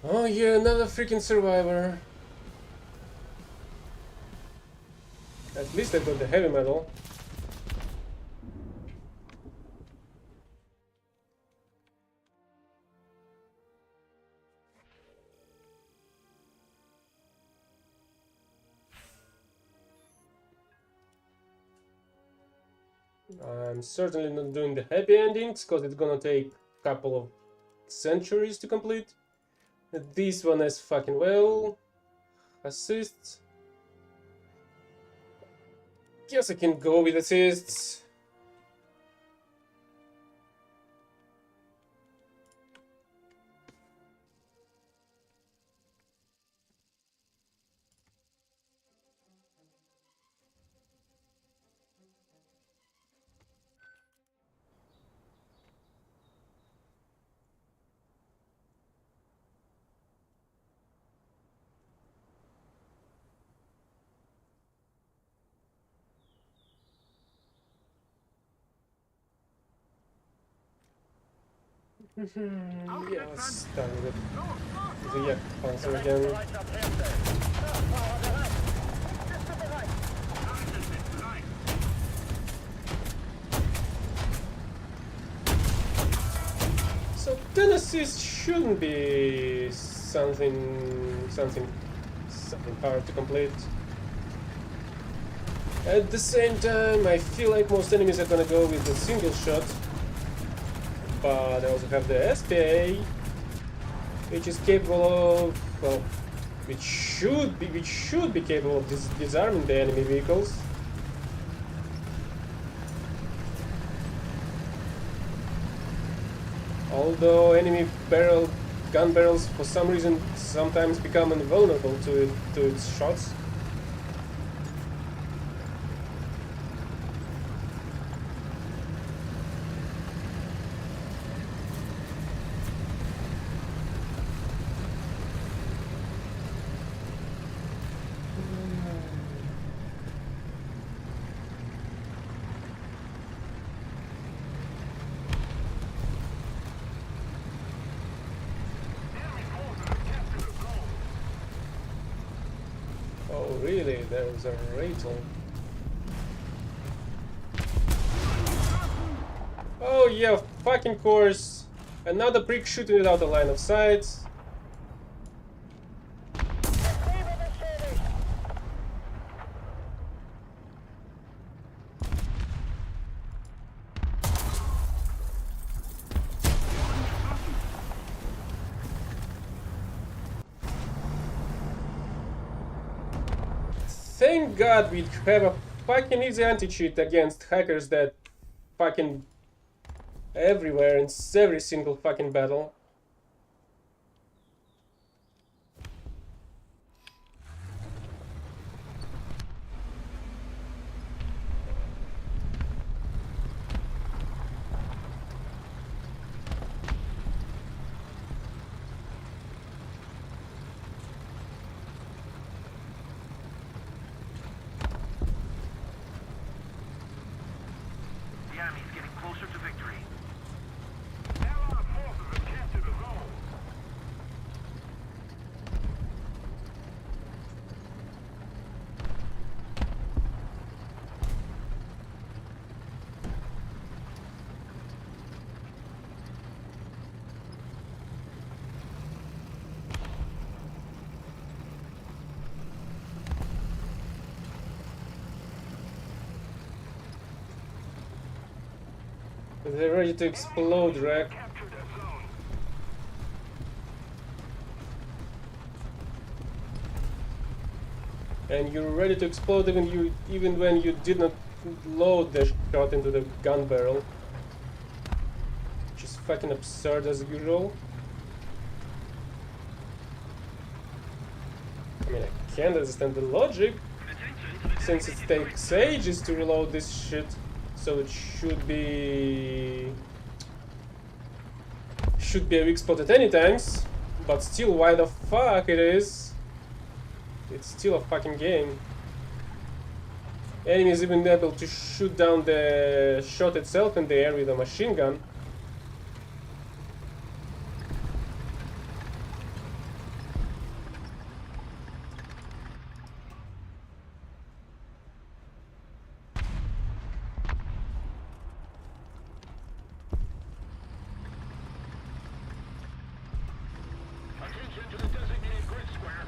Oh yeah, another freaking survivor. At least I got the heavy metal. I'm certainly not doing the happy endings, because it's gonna take a couple of centuries to complete. This one as fucking well. Assists. Guess I can go with assists. Yes, done with it. The Yak Panzer again. Lights up here, sir. Far on the right. Just to the right. So 10 assists shouldn't be something hard to complete. At the same time, I feel like most enemies are gonna go with a single shot. But I also have the SPA, which is capable of, well, which should be capable of disarming the enemy vehicles. Although enemy gun barrels for some reason sometimes become invulnerable to its shots. Oh really, there's a Ratel. Oh yeah, fucking course. Another prick shooting without a line of sight. Thank God we have a fucking easy anti-cheat against hackers that fucking everywhere in every single fucking battle. The enemy's getting closer to victory. Allied forces have captured the zone. They're ready to explode, Rack. Captured the zone. And you're ready to explode even when you did not load the shot into the gun barrel. Which is fucking absurd as usual. I mean, I can't understand the logic, since it takes ages to reload this shit, so it should be a weak spot at any times, but still, why the fuck it is? It's still a fucking game. Enemy is even able to shoot down the shot itself in the air with a machine gun. Attention to the designated grid square.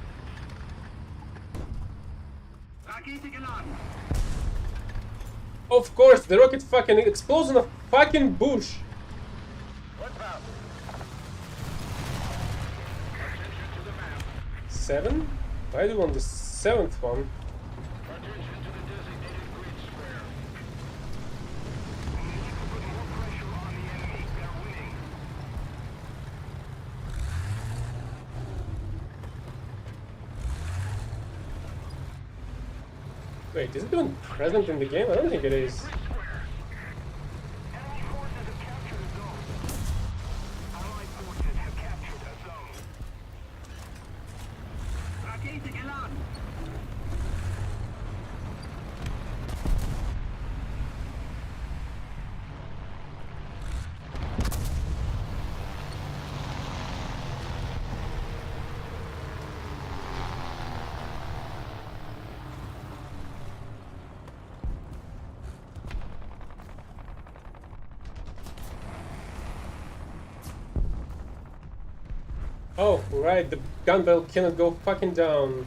Rakete geladen. Of course, the rocket fucking explodes in a fucking bush. What's up? 7? Why do you want the 7th one? Attention to the designated grid square. Wait, is it even present in the game? I don't think it is. Enemy forces have captured a zone. Allied forces have captured a zone. Rakete geladen. Oh, right, the gun belt cannot go fucking down.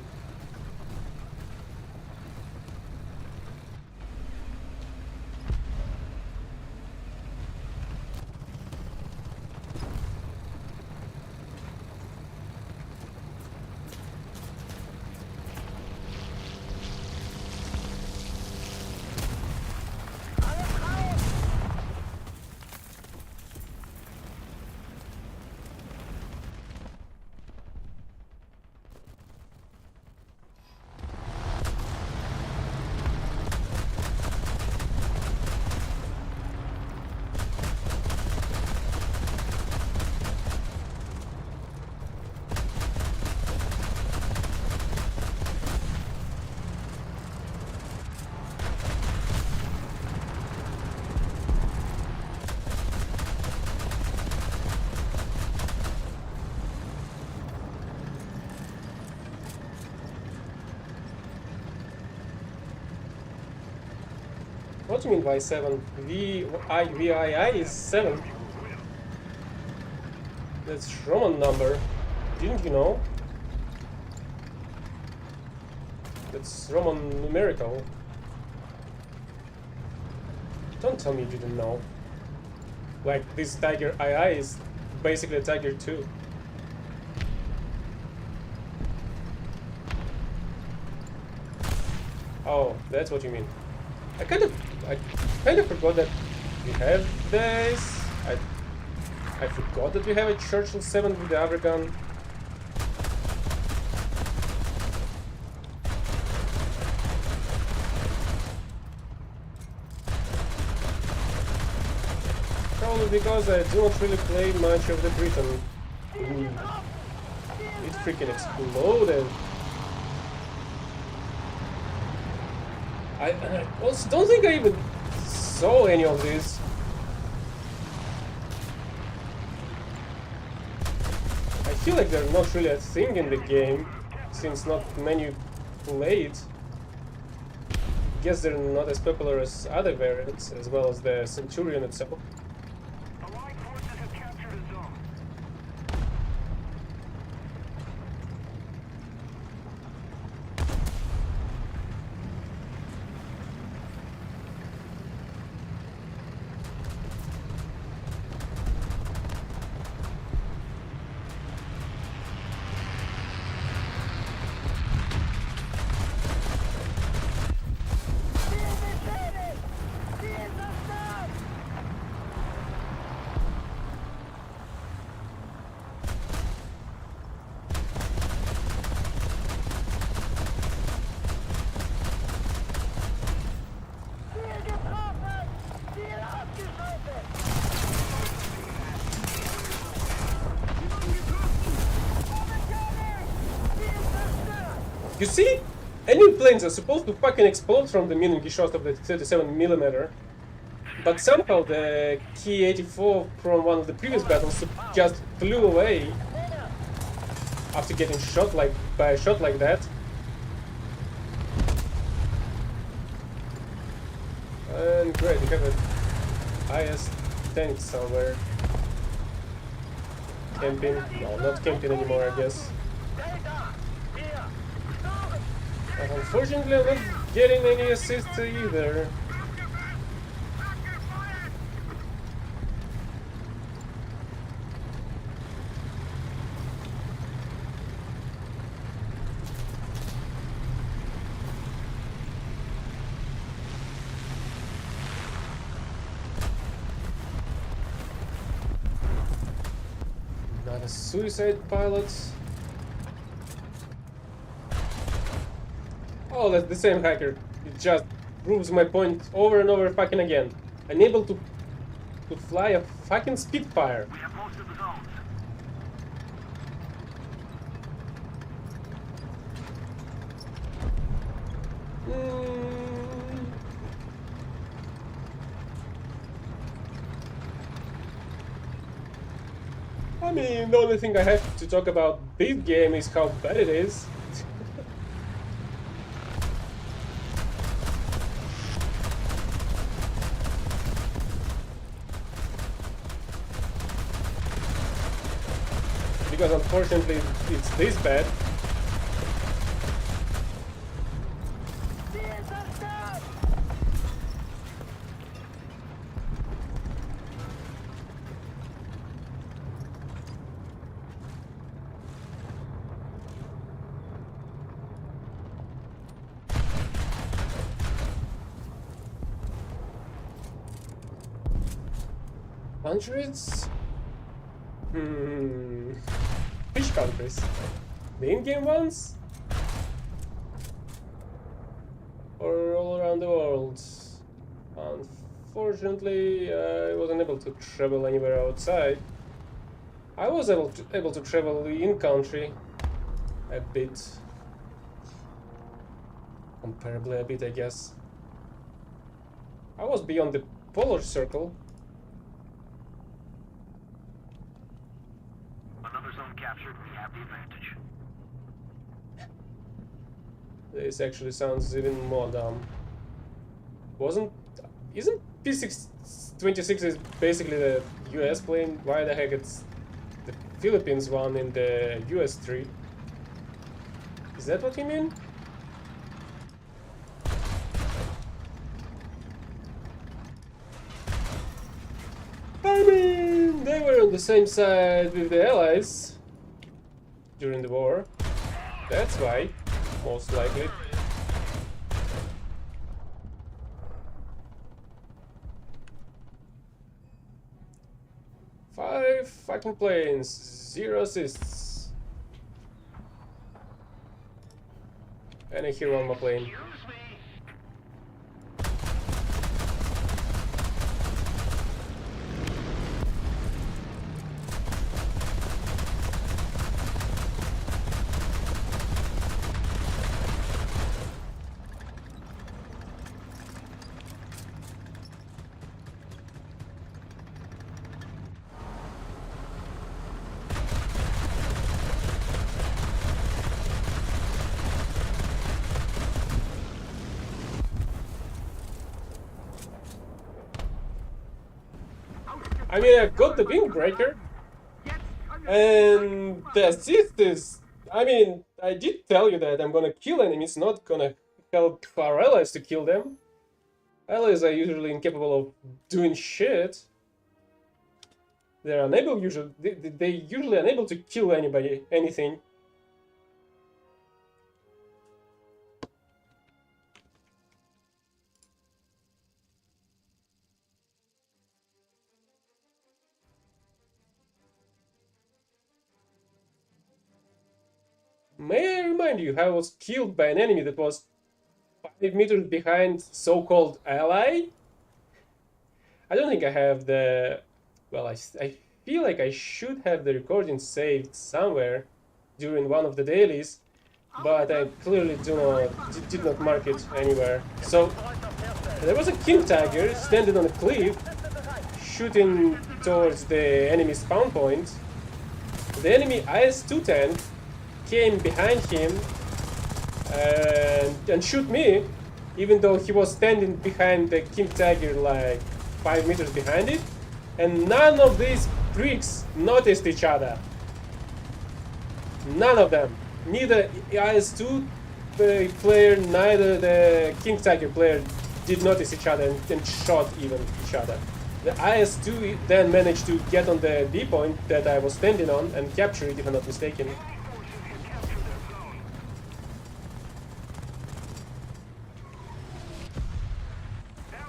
What do you mean by 7? VII is 7. That's Roman number. Didn't you know? That's Roman numerical. Don't tell me you didn't know. Like, this Tiger II is basically a Tiger 2. Oh, that's what you mean. I kind of forgot that we have this. I forgot that we have a Churchill 7 with the other gun. Probably because I do not really play much of the Britain. Ooh. It freaking exploded. I also don't think I even saw any of this. I feel like they're not really a thing in the game, since not many play it. Guess they're not as popular as other variants, as well as the Centurion itself. Allied forces have captured a zone. You see? Enemy planes are supposed to fucking explode from the meaning shot of the 37mm. But somehow the Ki-84 from one of the previous battles just flew away after getting shot like by a shot like that. And great, we have a IS tank somewhere. Camping. No, not camping anymore, I guess. But unfortunately, I'm not getting any assist either. Suicide pilots. Oh, that's the same hacker. It just proves my point over and over fucking again. Unable to fly a fucking Spitfire. We have most of the zones. I mean, the only thing I have to talk about this game is how bad it is. Because unfortunately it's this bad. Countries? Which countries? The in-game ones? Or all around the world? Unfortunately, I wasn't able to travel anywhere outside. I was able to travel in-country a bit. Comparably a bit, I guess. I was beyond the polar circle. Another zone captured. We have the advantage. This actually sounds even more dumb. Isn't P-26 is basically the US plane? Why the heck it's the Philippines one in the US 3? Is that what you mean? I mean, they were on the same side with the Allies during the war. That's why, most likely. Five fucking planes, 0 assists. And I hear one more plane. I mean, I've got the windbreaker, and the assist is... I mean, I did tell you that I'm gonna kill enemies, not gonna help our allies to kill them. Allies are usually incapable of doing shit. They're unable they're usually unable to kill anybody, anything. May I remind you how I was killed by an enemy that was 5 meters behind so-called ally? I don't think I have the... Well, I feel like I should have the recording saved somewhere during one of the dailies, but I clearly did not mark it anywhere. So, there was a king tiger standing on a cliff, shooting towards the enemy spawn point. The enemy IS-2 tank came behind him and shoot me, even though he was standing behind the king tiger like 5 meters behind it, and none of these pricks noticed each other. None of them. Neither IS-2 player, neither the king tiger player did notice each other and shot even each other. The IS-2 then managed to get on the B point that I was standing on and capture it, if I'm not mistaken.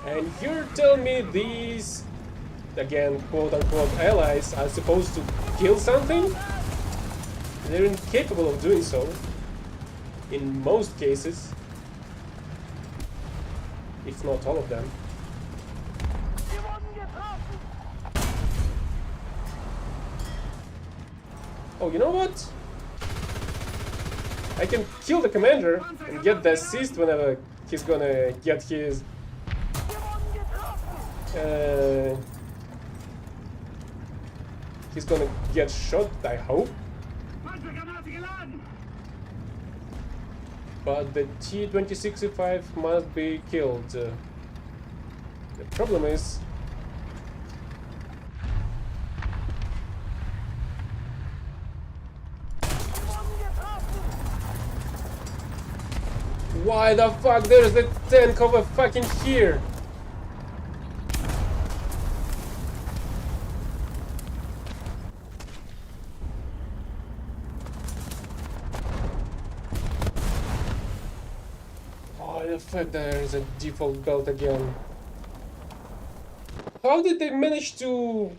And you're telling me these, again, quote-unquote allies are supposed to kill something, they're incapable of doing so. In most cases. If not all of them. Oh, you know what? I can kill the commander and get the assist whenever he's gonna get his... he's gonna get shot, I hope. But the T-2065 must be killed. The problem is... why the fuck there's the tank over fucking here? Oh, the fact there is a default belt again. How did they manage to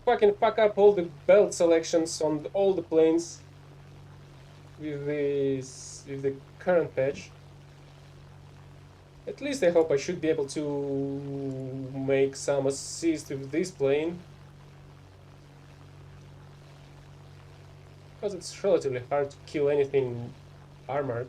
fucking fuck up all the belt selections on all the planes with the current patch? At least I hope I should be able to make some assist with this plane, because it's relatively hard to kill anything armored.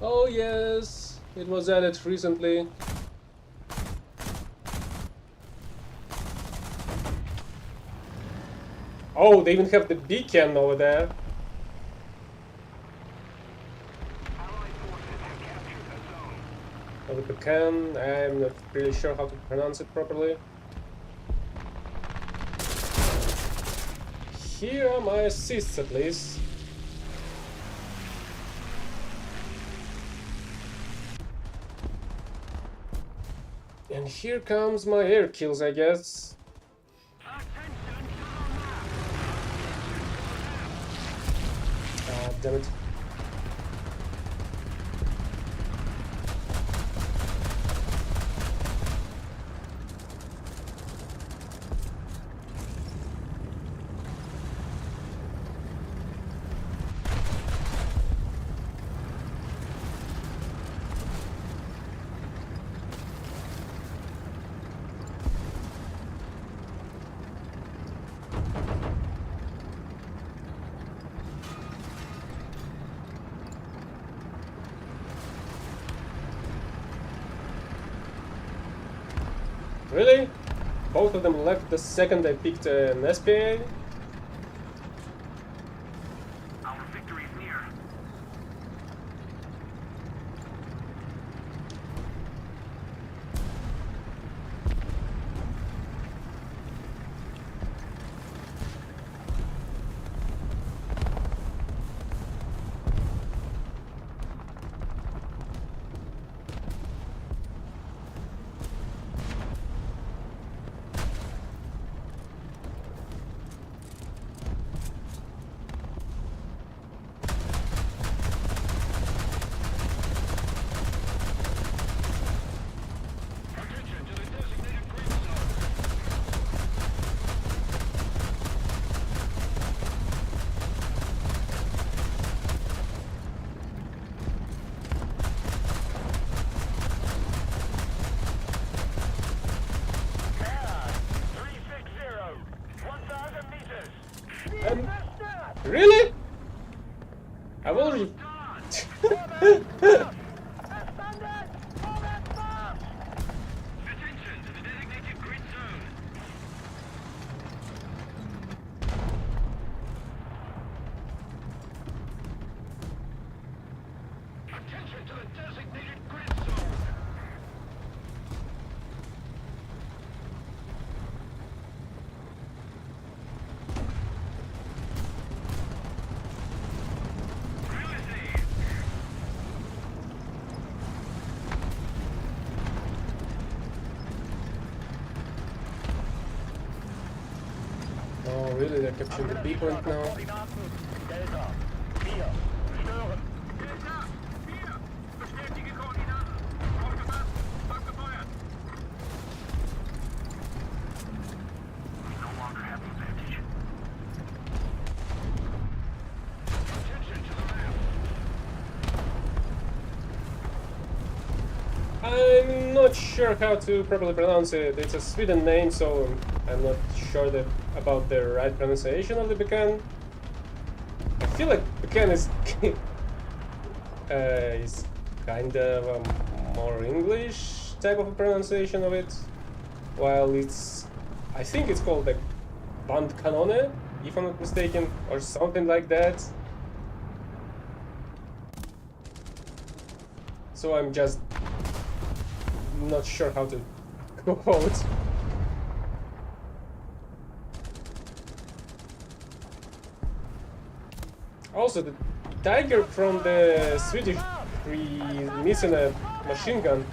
Oh yes, it was added recently. Oh, they even have the beacon over there. Oh, the beacon, I'm not really sure how to pronounce it properly. Here are my assists at least. And here comes my air kills, I guess. Ah, damn it. Really? Both of them left the second I picked an SPA? Our victory is near. Really? I've already... really, they're capturing the B point now. Koordinaten Delta 4. Stören. Delta 4. Bestätige Koordinaten. Aufgefasst. Abgefeuert. We no longer have the advantage. Attention to the map. I'm not sure how to properly pronounce it. It's a Sweden name, so I'm not sure about the right pronunciation of the pecan. I feel like pecan is is kind of a more English type of a pronunciation of it, while I think it's called like bandkanone, if I'm not mistaken, or something like that. So I'm just not sure how to quote. Also, the tiger from the Swedish is missing a machine gun.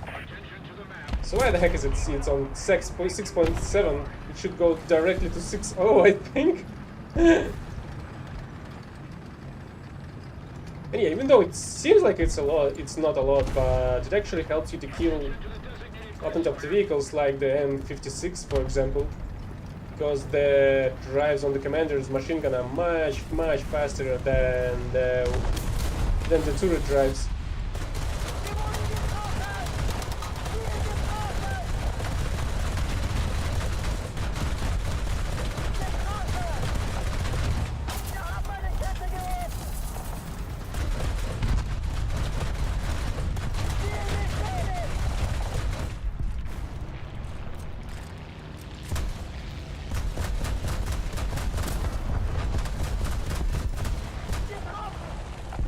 So why the heck is it? See, it's on 6.7. It should go directly to 6.0, I think. And yeah, even though it seems like it's a lot, it's not a lot, but it actually helps you to kill open-top vehicles like the M56, for example, because the drives on the commander's machine gun are much faster than the turret drives.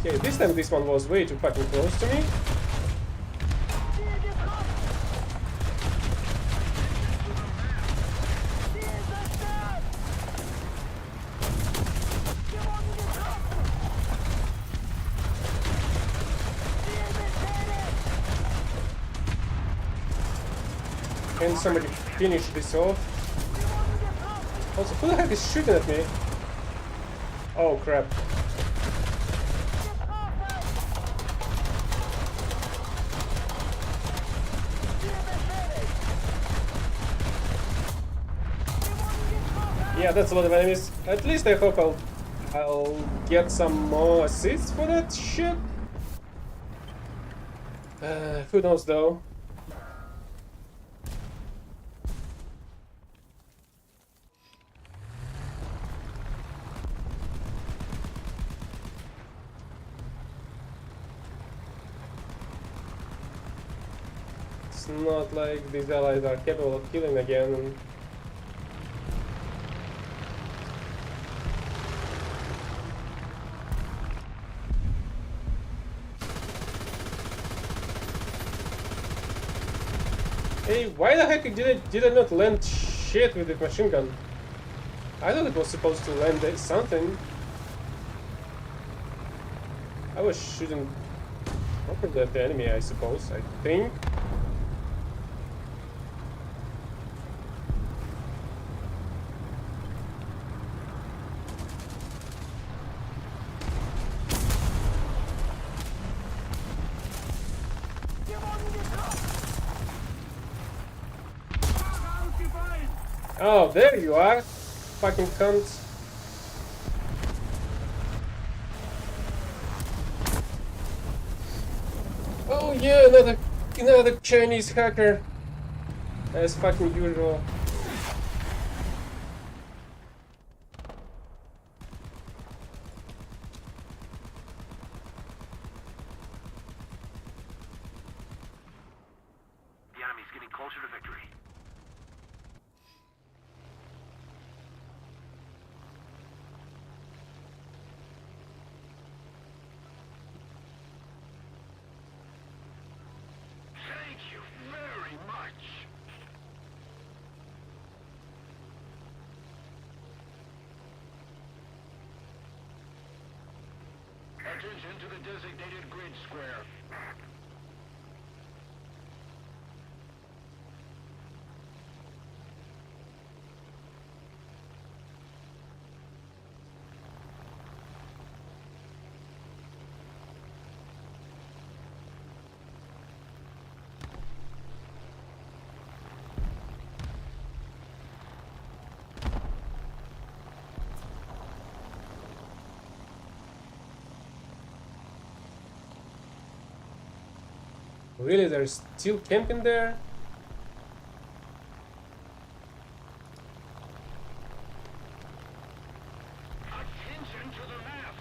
Okay, this time this one was way too fucking close to me. Can somebody finish this off? Also, who the heck is shooting at me? Oh crap. Yeah, that's a lot of enemies. At least I hope I'll get some more assists for that shit. Who knows though? It's not like these allies are capable of killing again. Hey, why the heck did I not land shit with the machine gun? I thought it was supposed to land something. I was shooting properly at the enemy, I suppose, I think. Oh, there you are, fucking cunt. Oh yeah, another Chinese hacker, as fucking usual. The enemy's getting closer to victory. Thank you very much. Attention to the designated grid square. Really, they're still camping there? Attention to the map.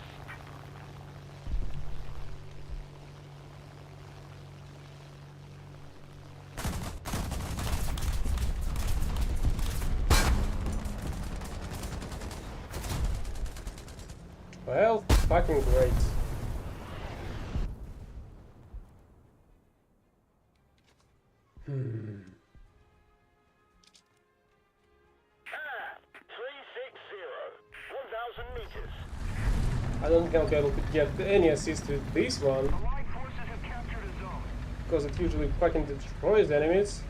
Well, fucking great. Hmm. 360. 1,000 meters. I don't think I'll be able to get any assist with this one, Allied forces have captured a zone. because it usually fucking destroys enemies.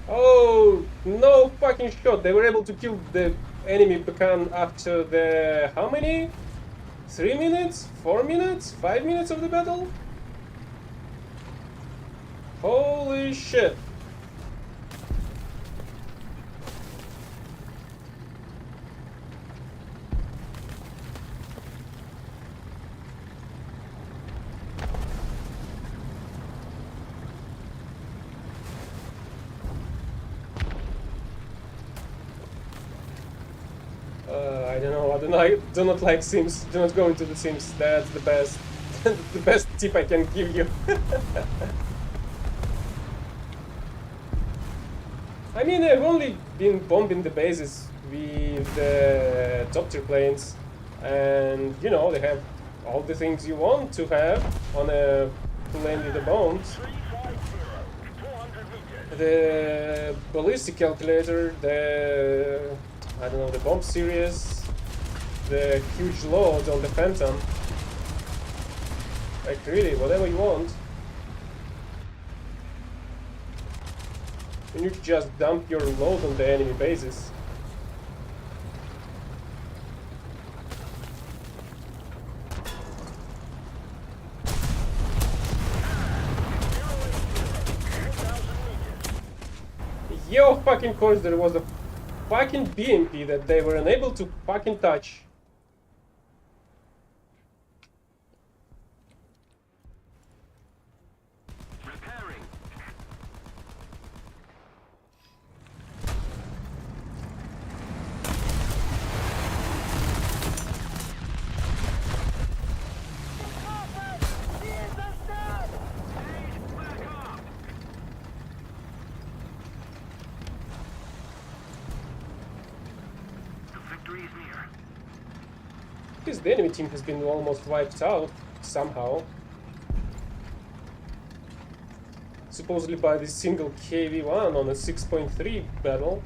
Oh, no fucking shot. They were able to kill the enemy Pecan after the... how many? 3 minutes? 4 minutes? 5 minutes of the battle? Holy shit. I don't know, I do not like Sims, do not go into the Sims, that's the best, the best tip I can give you. I mean, I've only been bombing the bases with the top tier planes, and you know, they have all the things you want to have on a plane with the bombs. 350. 400 meters. The ballistic calculator, the I don't know, the bomb series, the huge load on the Phantom. Like really, whatever you want. You need to just dump your load on the enemy bases. Yo, fucking course, there was a fucking BMP that they were unable to fucking touch. Repairing. The victory is near. Because the enemy team has been almost wiped out somehow. Supposedly by this single KV-1 on a 6.3 battle.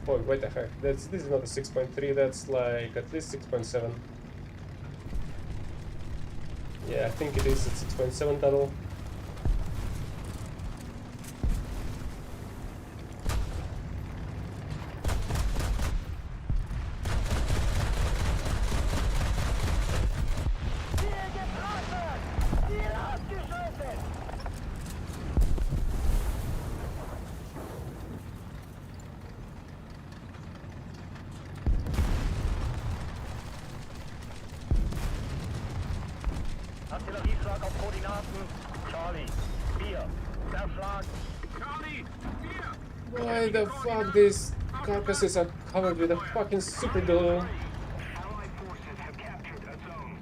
Oh, wait the heck, this is not a 6.3, that's like at least 6.7. Yeah, I think it is a 6.7 battle. Artillerieschlag auf Koordinaten. Charlie. 4. Verschlag. Charlie, here! Why the fuck these carcasses are covered with a fucking super glue? Allied forces have captured a zone.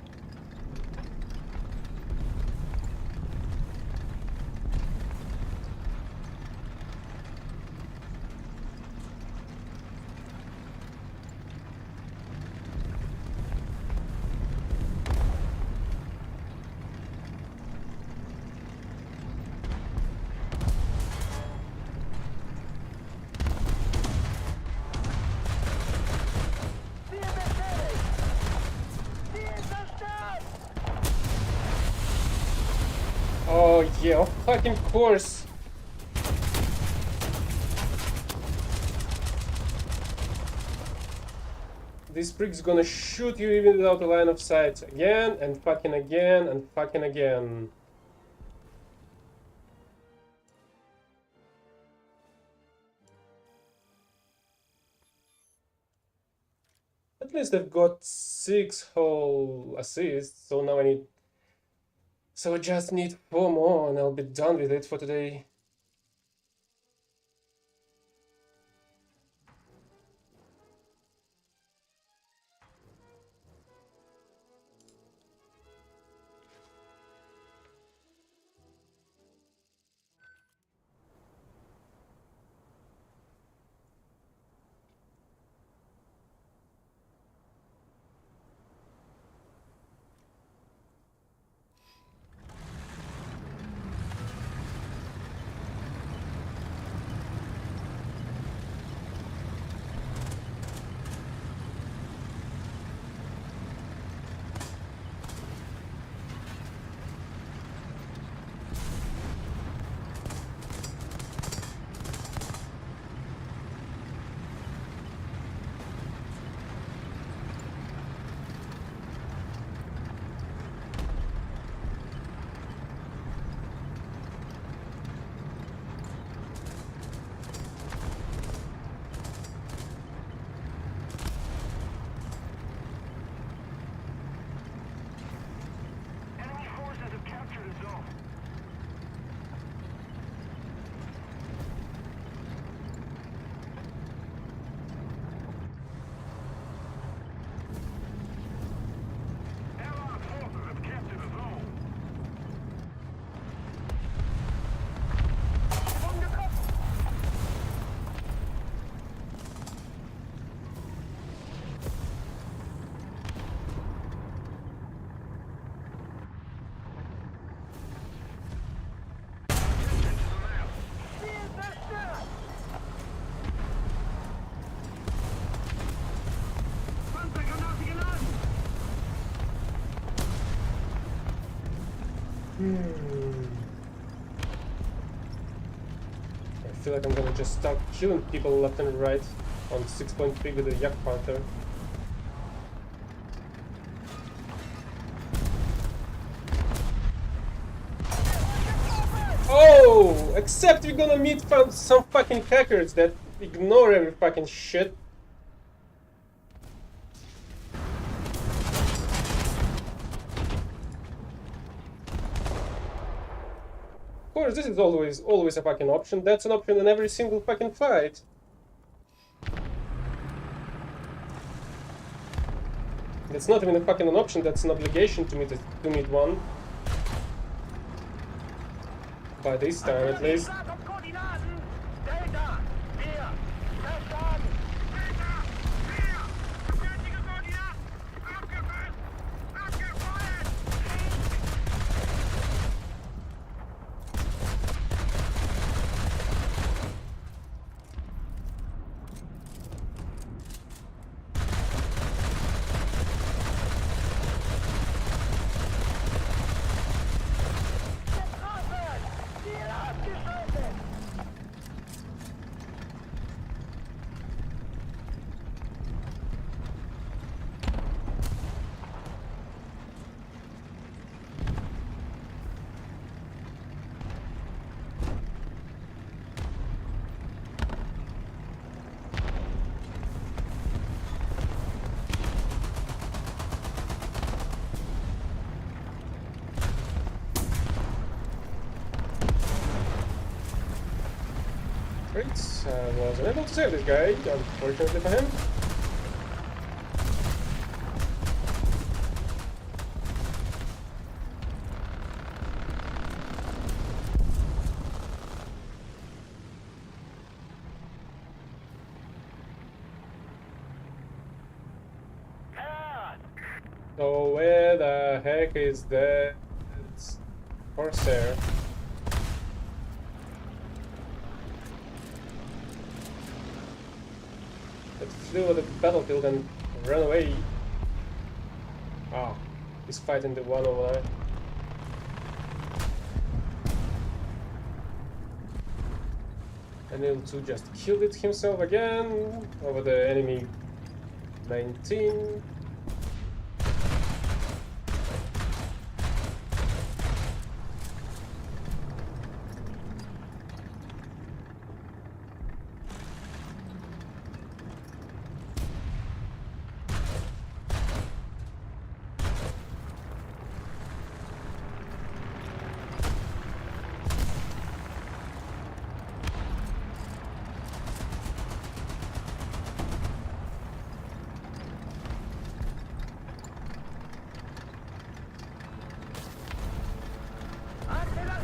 Oh yeah, of fucking course. This prick's gonna shoot you even without a line of sight. Again, and fucking again, and fucking again. At least I've got 6 whole assists, so now I need So I just need 4 more and I'll be done with it for today. Enemy forces have captured a zone. Allied forces have captured a zone. I feel like I'm gonna just start killing people left and right on 6.3 with the Yak Panther. Oh! Except we're gonna meet some fucking hackers that ignore every fucking shit. Of course, this is always a fucking option. That's an option in every single fucking fight. That's not even a fucking an option, that's an obligation to meet one. By this time, at least. Koordinaten. Delta. 4. Verstanden. Delta. 4. Fertige Koordinaten. Abgefasst. Abgefeuert. Getroffen. Ziel abgeschlossen. Great, I was unable to save this guy, unfortunately for him. Herr. So where the heck is that Corsair? That flew at the battlefield and ran away. Ah, he's fighting the one over there. And Il-2 just killed it himself again over the enemy main team.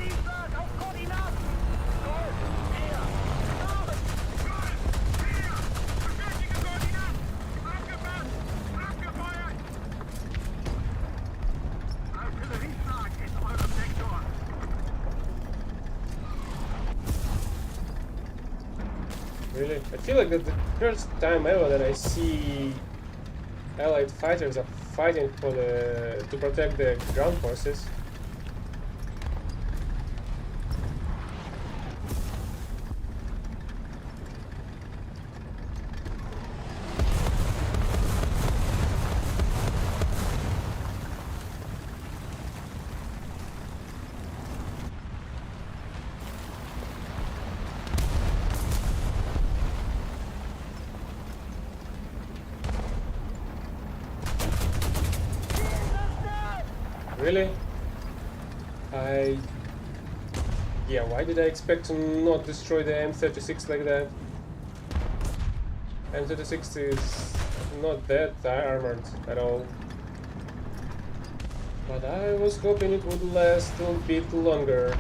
Artillerieflag auf Koordinaten! Gold, hier! Norden! Gold, hier! Bestätige Koordinaten! Abgefasst! Abgefeuert! Artillerieflag in eurem Sektor! Really? I feel like that's the first time ever that I see Allied fighters are fighting for to protect the ground forces. Really? Yeah, why did I expect to not destroy the M36 like that? M36 is not that armored at all. But I was hoping it would last a bit longer.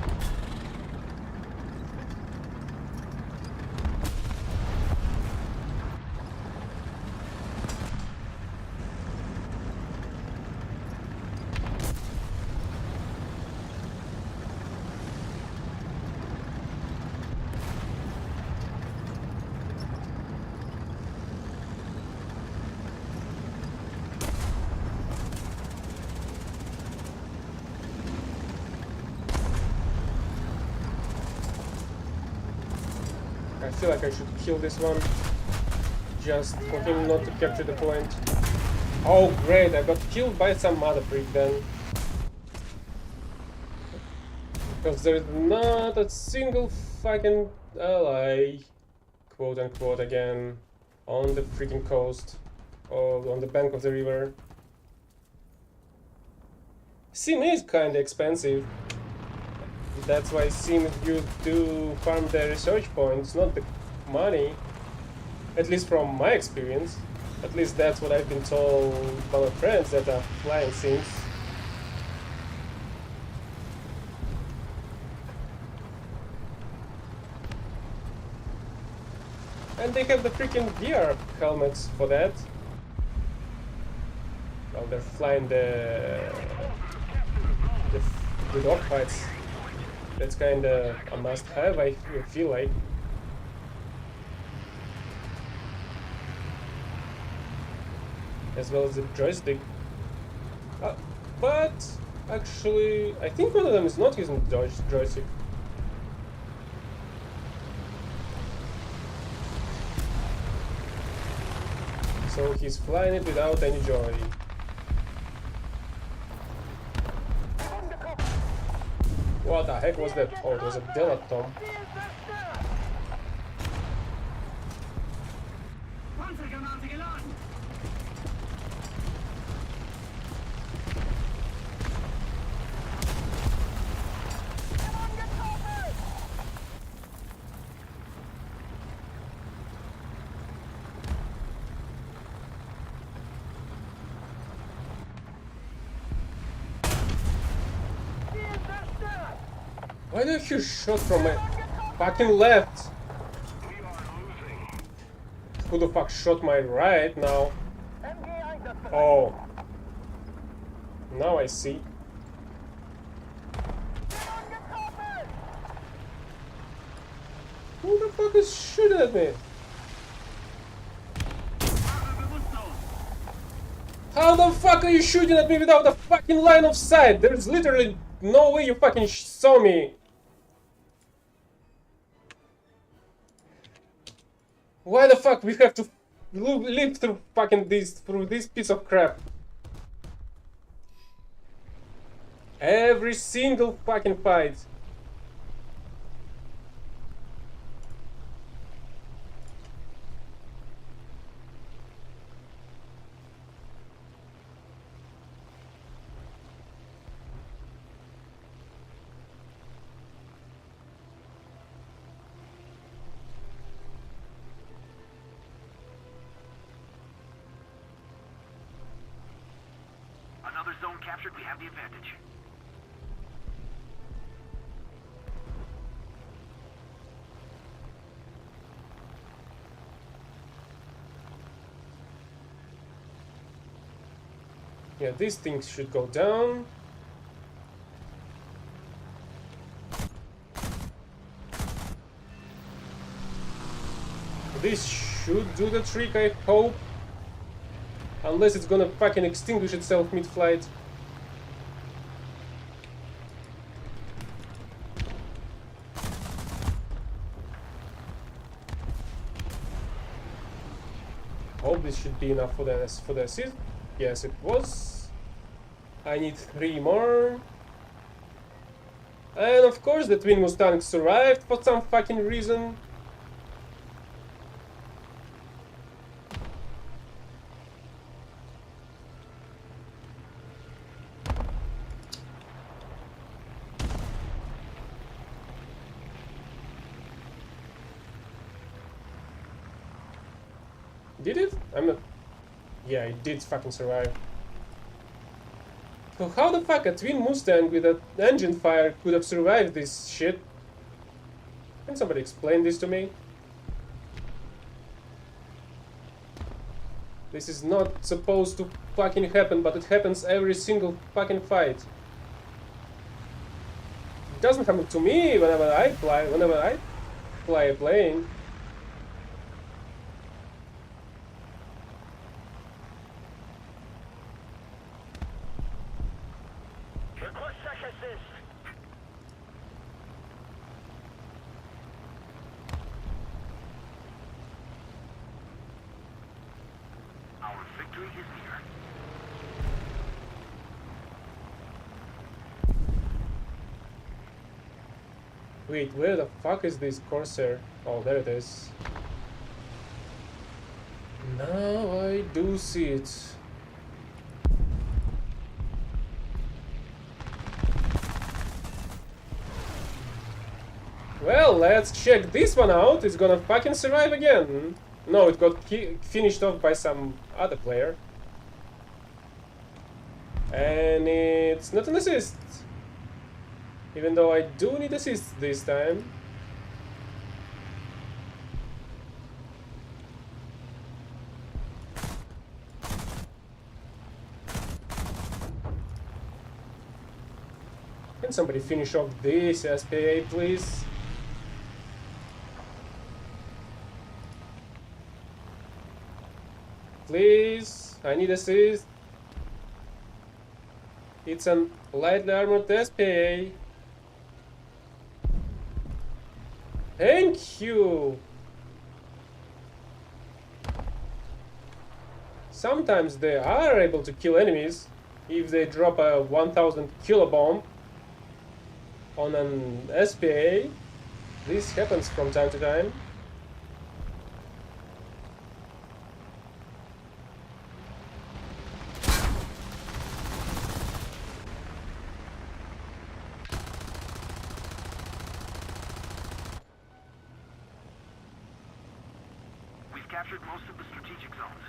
I feel like I should kill this one, just for him not to capture the point. Oh great, I got killed by some other freak then. Because there's not a single fucking ally, quote unquote again, on the freaking coast, or on the bank of the river. Sim is kinda expensive. That's why Sim used to farm the research points, not the money. At least from my experience. At least that's what I've been told by my friends that are flying Sims. And they have the freaking VR helmets for that. Well, they're flying the dogfights. That's kinda a must-have, I feel like. As well as the joystick. But actually, I think one of them is not using the joystick. So he's flying it without any joy. What the heck was that? Oh, it was a Delatom. Panzergranate geladen! Why did you shoot from my fucking left? Who the fuck shot my right now? Oh. Now I see. Who the fuck is shooting at me? How the fuck are you shooting at me without a fucking line of sight? There's literally no way you fucking saw me. Why the fuck we have to live through fucking through this piece of crap? Every single fucking fight. Another zone captured, we have the advantage. Yeah, these things should go down. This should do the trick, I hope. Unless it's gonna fucking extinguish itself mid-flight. Hope this should be enough for the assist. Yes, it was. I need 3 more. And of course the twin Mustangs survived for some fucking reason. Did it? I'm not... Yeah, it did fucking survive. So how the fuck a twin Mustang with an engine fire could have survived this shit? Can somebody explain this to me? This is not supposed to fucking happen, but it happens every single fucking fight. It doesn't happen to me whenever I fly a plane. Request tech assist. Our victory is near. Wait, where the fuck is this Corsair? Oh, there it is. Now I do see it. Well, let's check this one out. It's gonna fucking survive again. No, it got finished off by some other player. And it's not an assist. Even though I do need assist this time. Can somebody finish off this SPA, please? Please, I need assist. It's an lightly armored SPA. Thank you. Sometimes they are able to kill enemies if they drop a 1000 kilo bomb on an SPA. This happens from time to time. We've captured most of the strategic zones.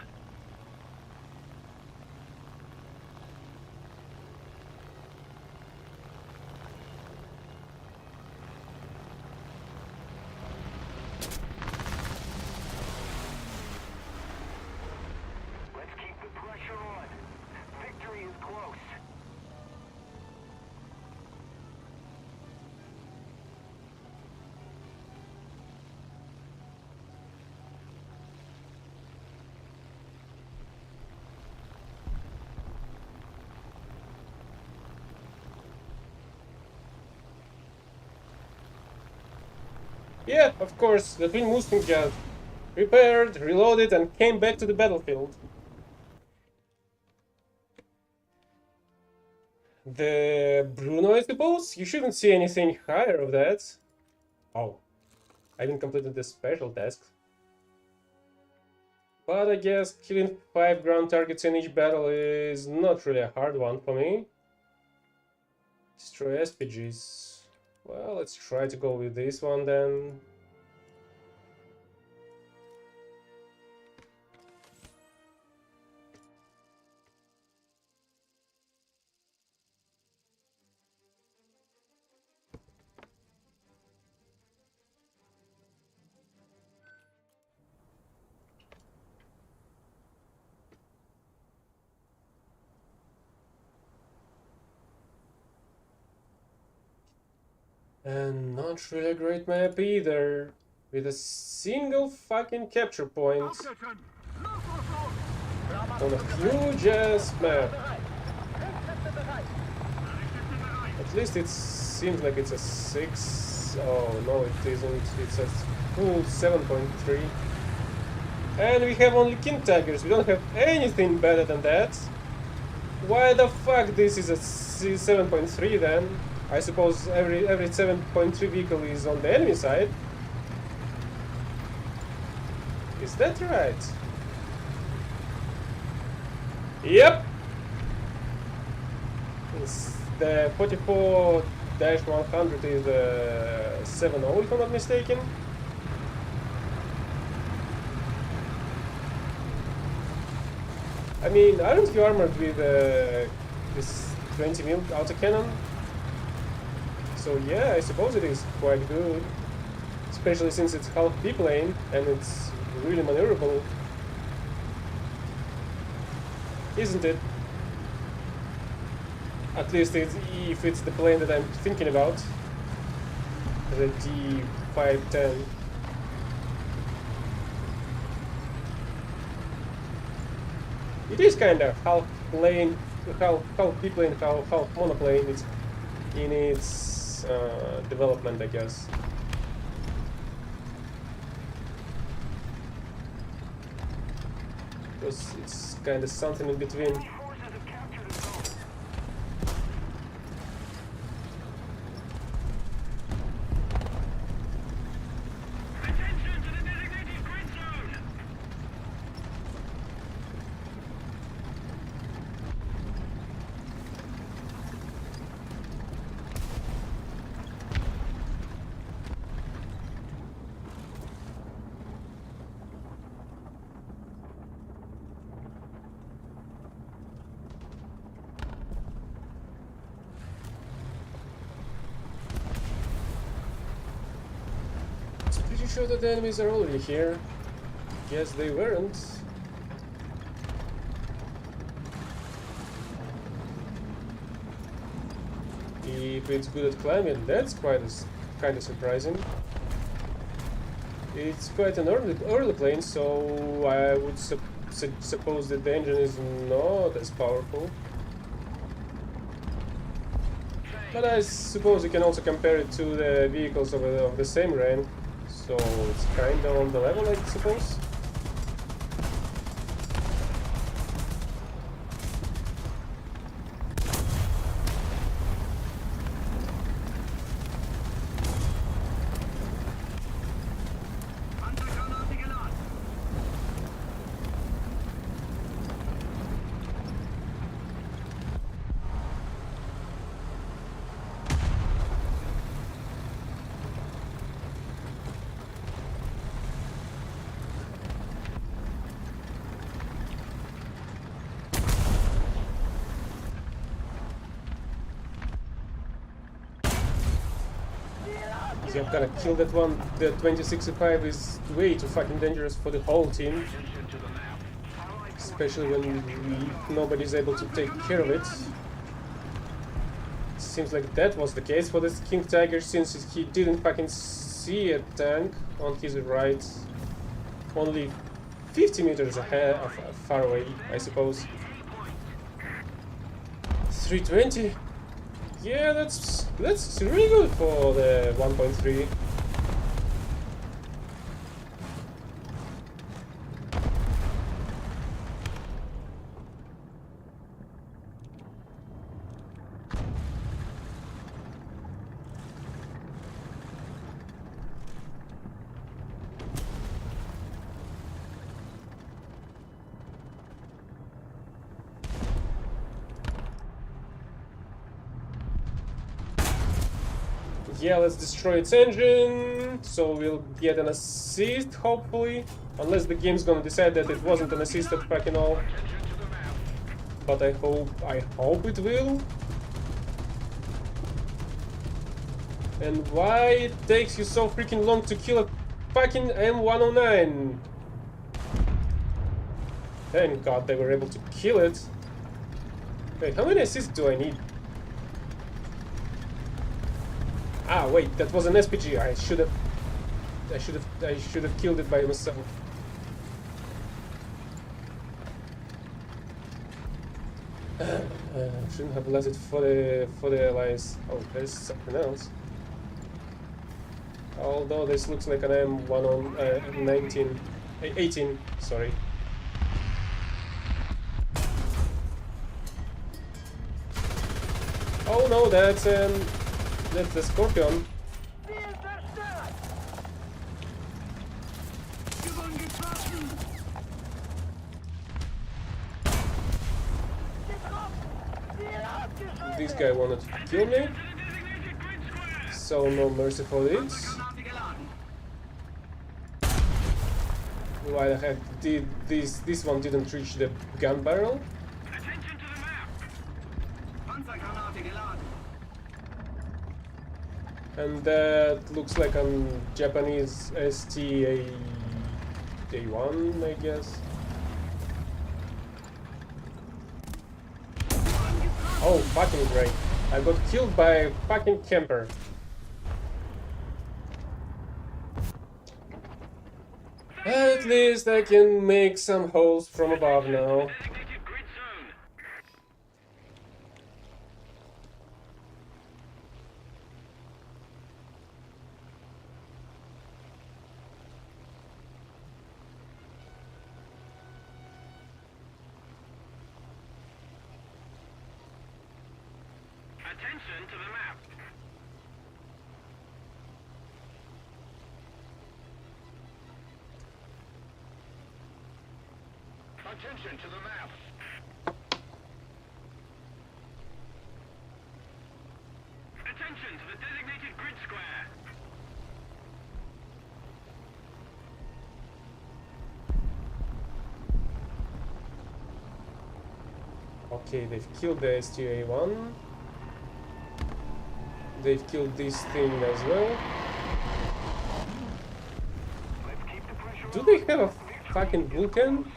Let's keep the pressure on. Victory is close. Yeah, of course, the twin Mustang just repaired, reloaded, and came back to the battlefield. The Bruno, I suppose? You shouldn't see anything higher of that. Oh, I haven't completed the special task. But I guess killing 5 ground targets in each battle is not really a hard one for me. Destroy SPGs. Well, let's try to go with this one then. And not really a great map either, with a single fucking capture point Aufsetzen! Los, los, los! on a huge ass map. At least it seems like it's a 6. Oh no, it isn't. It's a full 7.3. And we have only King Tigers. We don't have anything better than that. Why the fuck this is a 7.3 then? I suppose every 7.3 vehicle is on the enemy side. Is that right? Yep! The 44-100 is the 7.0 if I'm not mistaken. I mean, aren't you armored with this 20mm autocannon? So yeah, I suppose it is quite good. Especially since it's half biplane and it's really maneuverable. Isn't it? At least if it's the plane that I'm thinking about. The D510. It is kind of half plane, half biplane, half monoplane. It's in its development, I guess. Because it's kind of something in between. Attention to the designated grid zone! Pretty sure that the enemies are already here. Guess they weren't. If it's good at climbing, that's kind of surprising. It's quite an early plane, so I would suppose that the engine is not as powerful. But I suppose you can also compare it to the vehicles of the same rank. So it's kind of on the level, I suppose. Panzergranate geladen! Yeah, I'm gonna kill that one. The 2065 is way too fucking dangerous for the whole team. Especially when nobody's able to take care of it. Seems like that was the case for this King Tiger, since he didn't fucking see a tank on his right. Only 50 meters ahead, far away, I suppose. 320? Yeah, that's really good for the 1.3. Yeah, let's destroy its engine, so we'll get an assist, hopefully. Unless the game's gonna decide that it wasn't an assist at fucking all. But I hope it will. And why it takes you so freaking long to kill a fucking M109? Thank God they were able to kill it. Wait, how many assists do I need? Ah, wait, that was an SPG. I should have killed it by myself. Shouldn't have left it for the allies. Oh, there's something else. Although this looks like an M1 on 18, sorry. Oh no, that's the Scorpion. This guy wanted to kill me, so no mercy for this. Why the heck did this one didn't reach the gun barrel? Attention to the map. Panzergranate geladen. And that looks like a Japanese STA Day-1, I guess. Oh, fucking great. I got killed by a fucking camper. At least I can make some holes from above now. Designated grid zone. Attention to the map. Attention to the map. Attention to the designated grid square. Okay, they've killed the STA-1. They've killed this thing as well. Do they have a fucking Vulcan?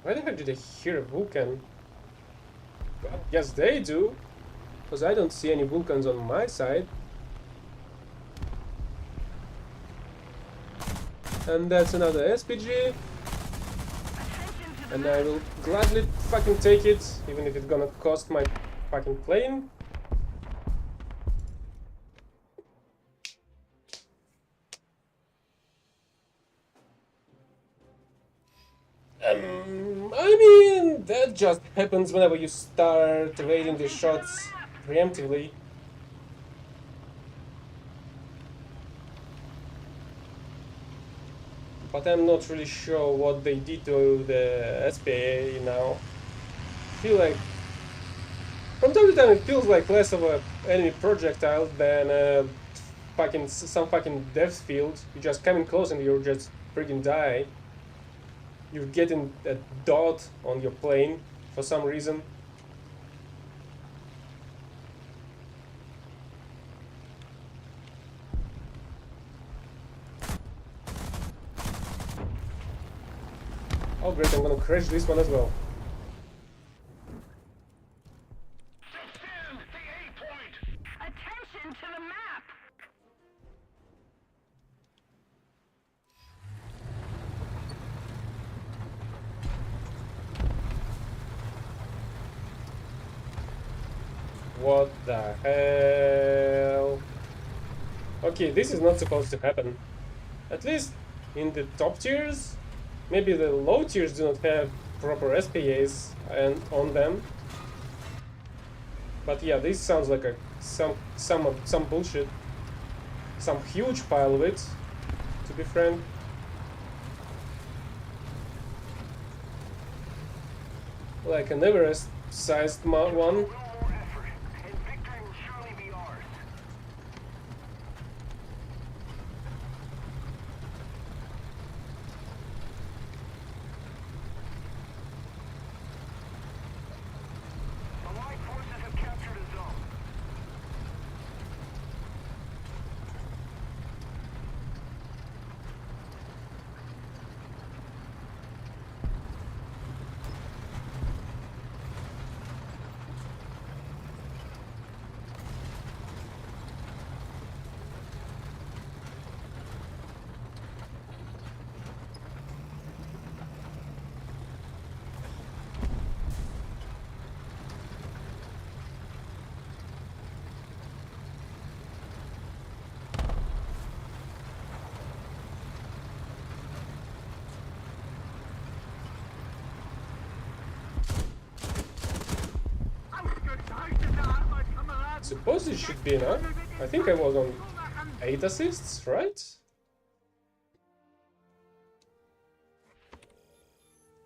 Why the heck did I hear a Vulcan? Well, yes, they do. Because I don't see any Vulcans on my side. And that's another SPG. And I will gladly fucking take it, even if it's gonna cost my fucking plane. I mean, that just happens whenever you start evading the shots preemptively. But I'm not really sure what they did to the SPA now. I feel like from time to time it feels like less of a enemy projectile than some fucking depth field. You just come in close and you just freaking die. You're getting a dot on your plane for some reason. Oh great, I'm gonna crash this one as well. Defend the A point. Attention to the map! What the hell? Okay, this is not supposed to happen. At least in the top tiers. Maybe the low tiers do not have proper SPAs and on them. But yeah, this sounds like some bullshit. Some huge pile of it, to be frank. Like an Everest-sized one. No more effort, and victory will surely be ours. Allied forces have captured a zone. suppose it should be enough. I think I was on 8 assists, right?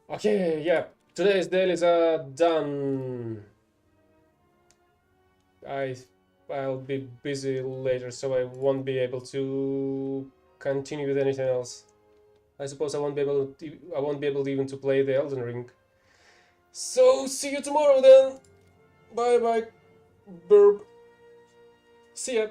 Okay, yeah, today's dailies are done. I'll be busy later, so I won't be able to continue with anything else. I suppose I won't be able even to play the Elden Ring. So see you tomorrow then. Bye bye. Burb. See ya.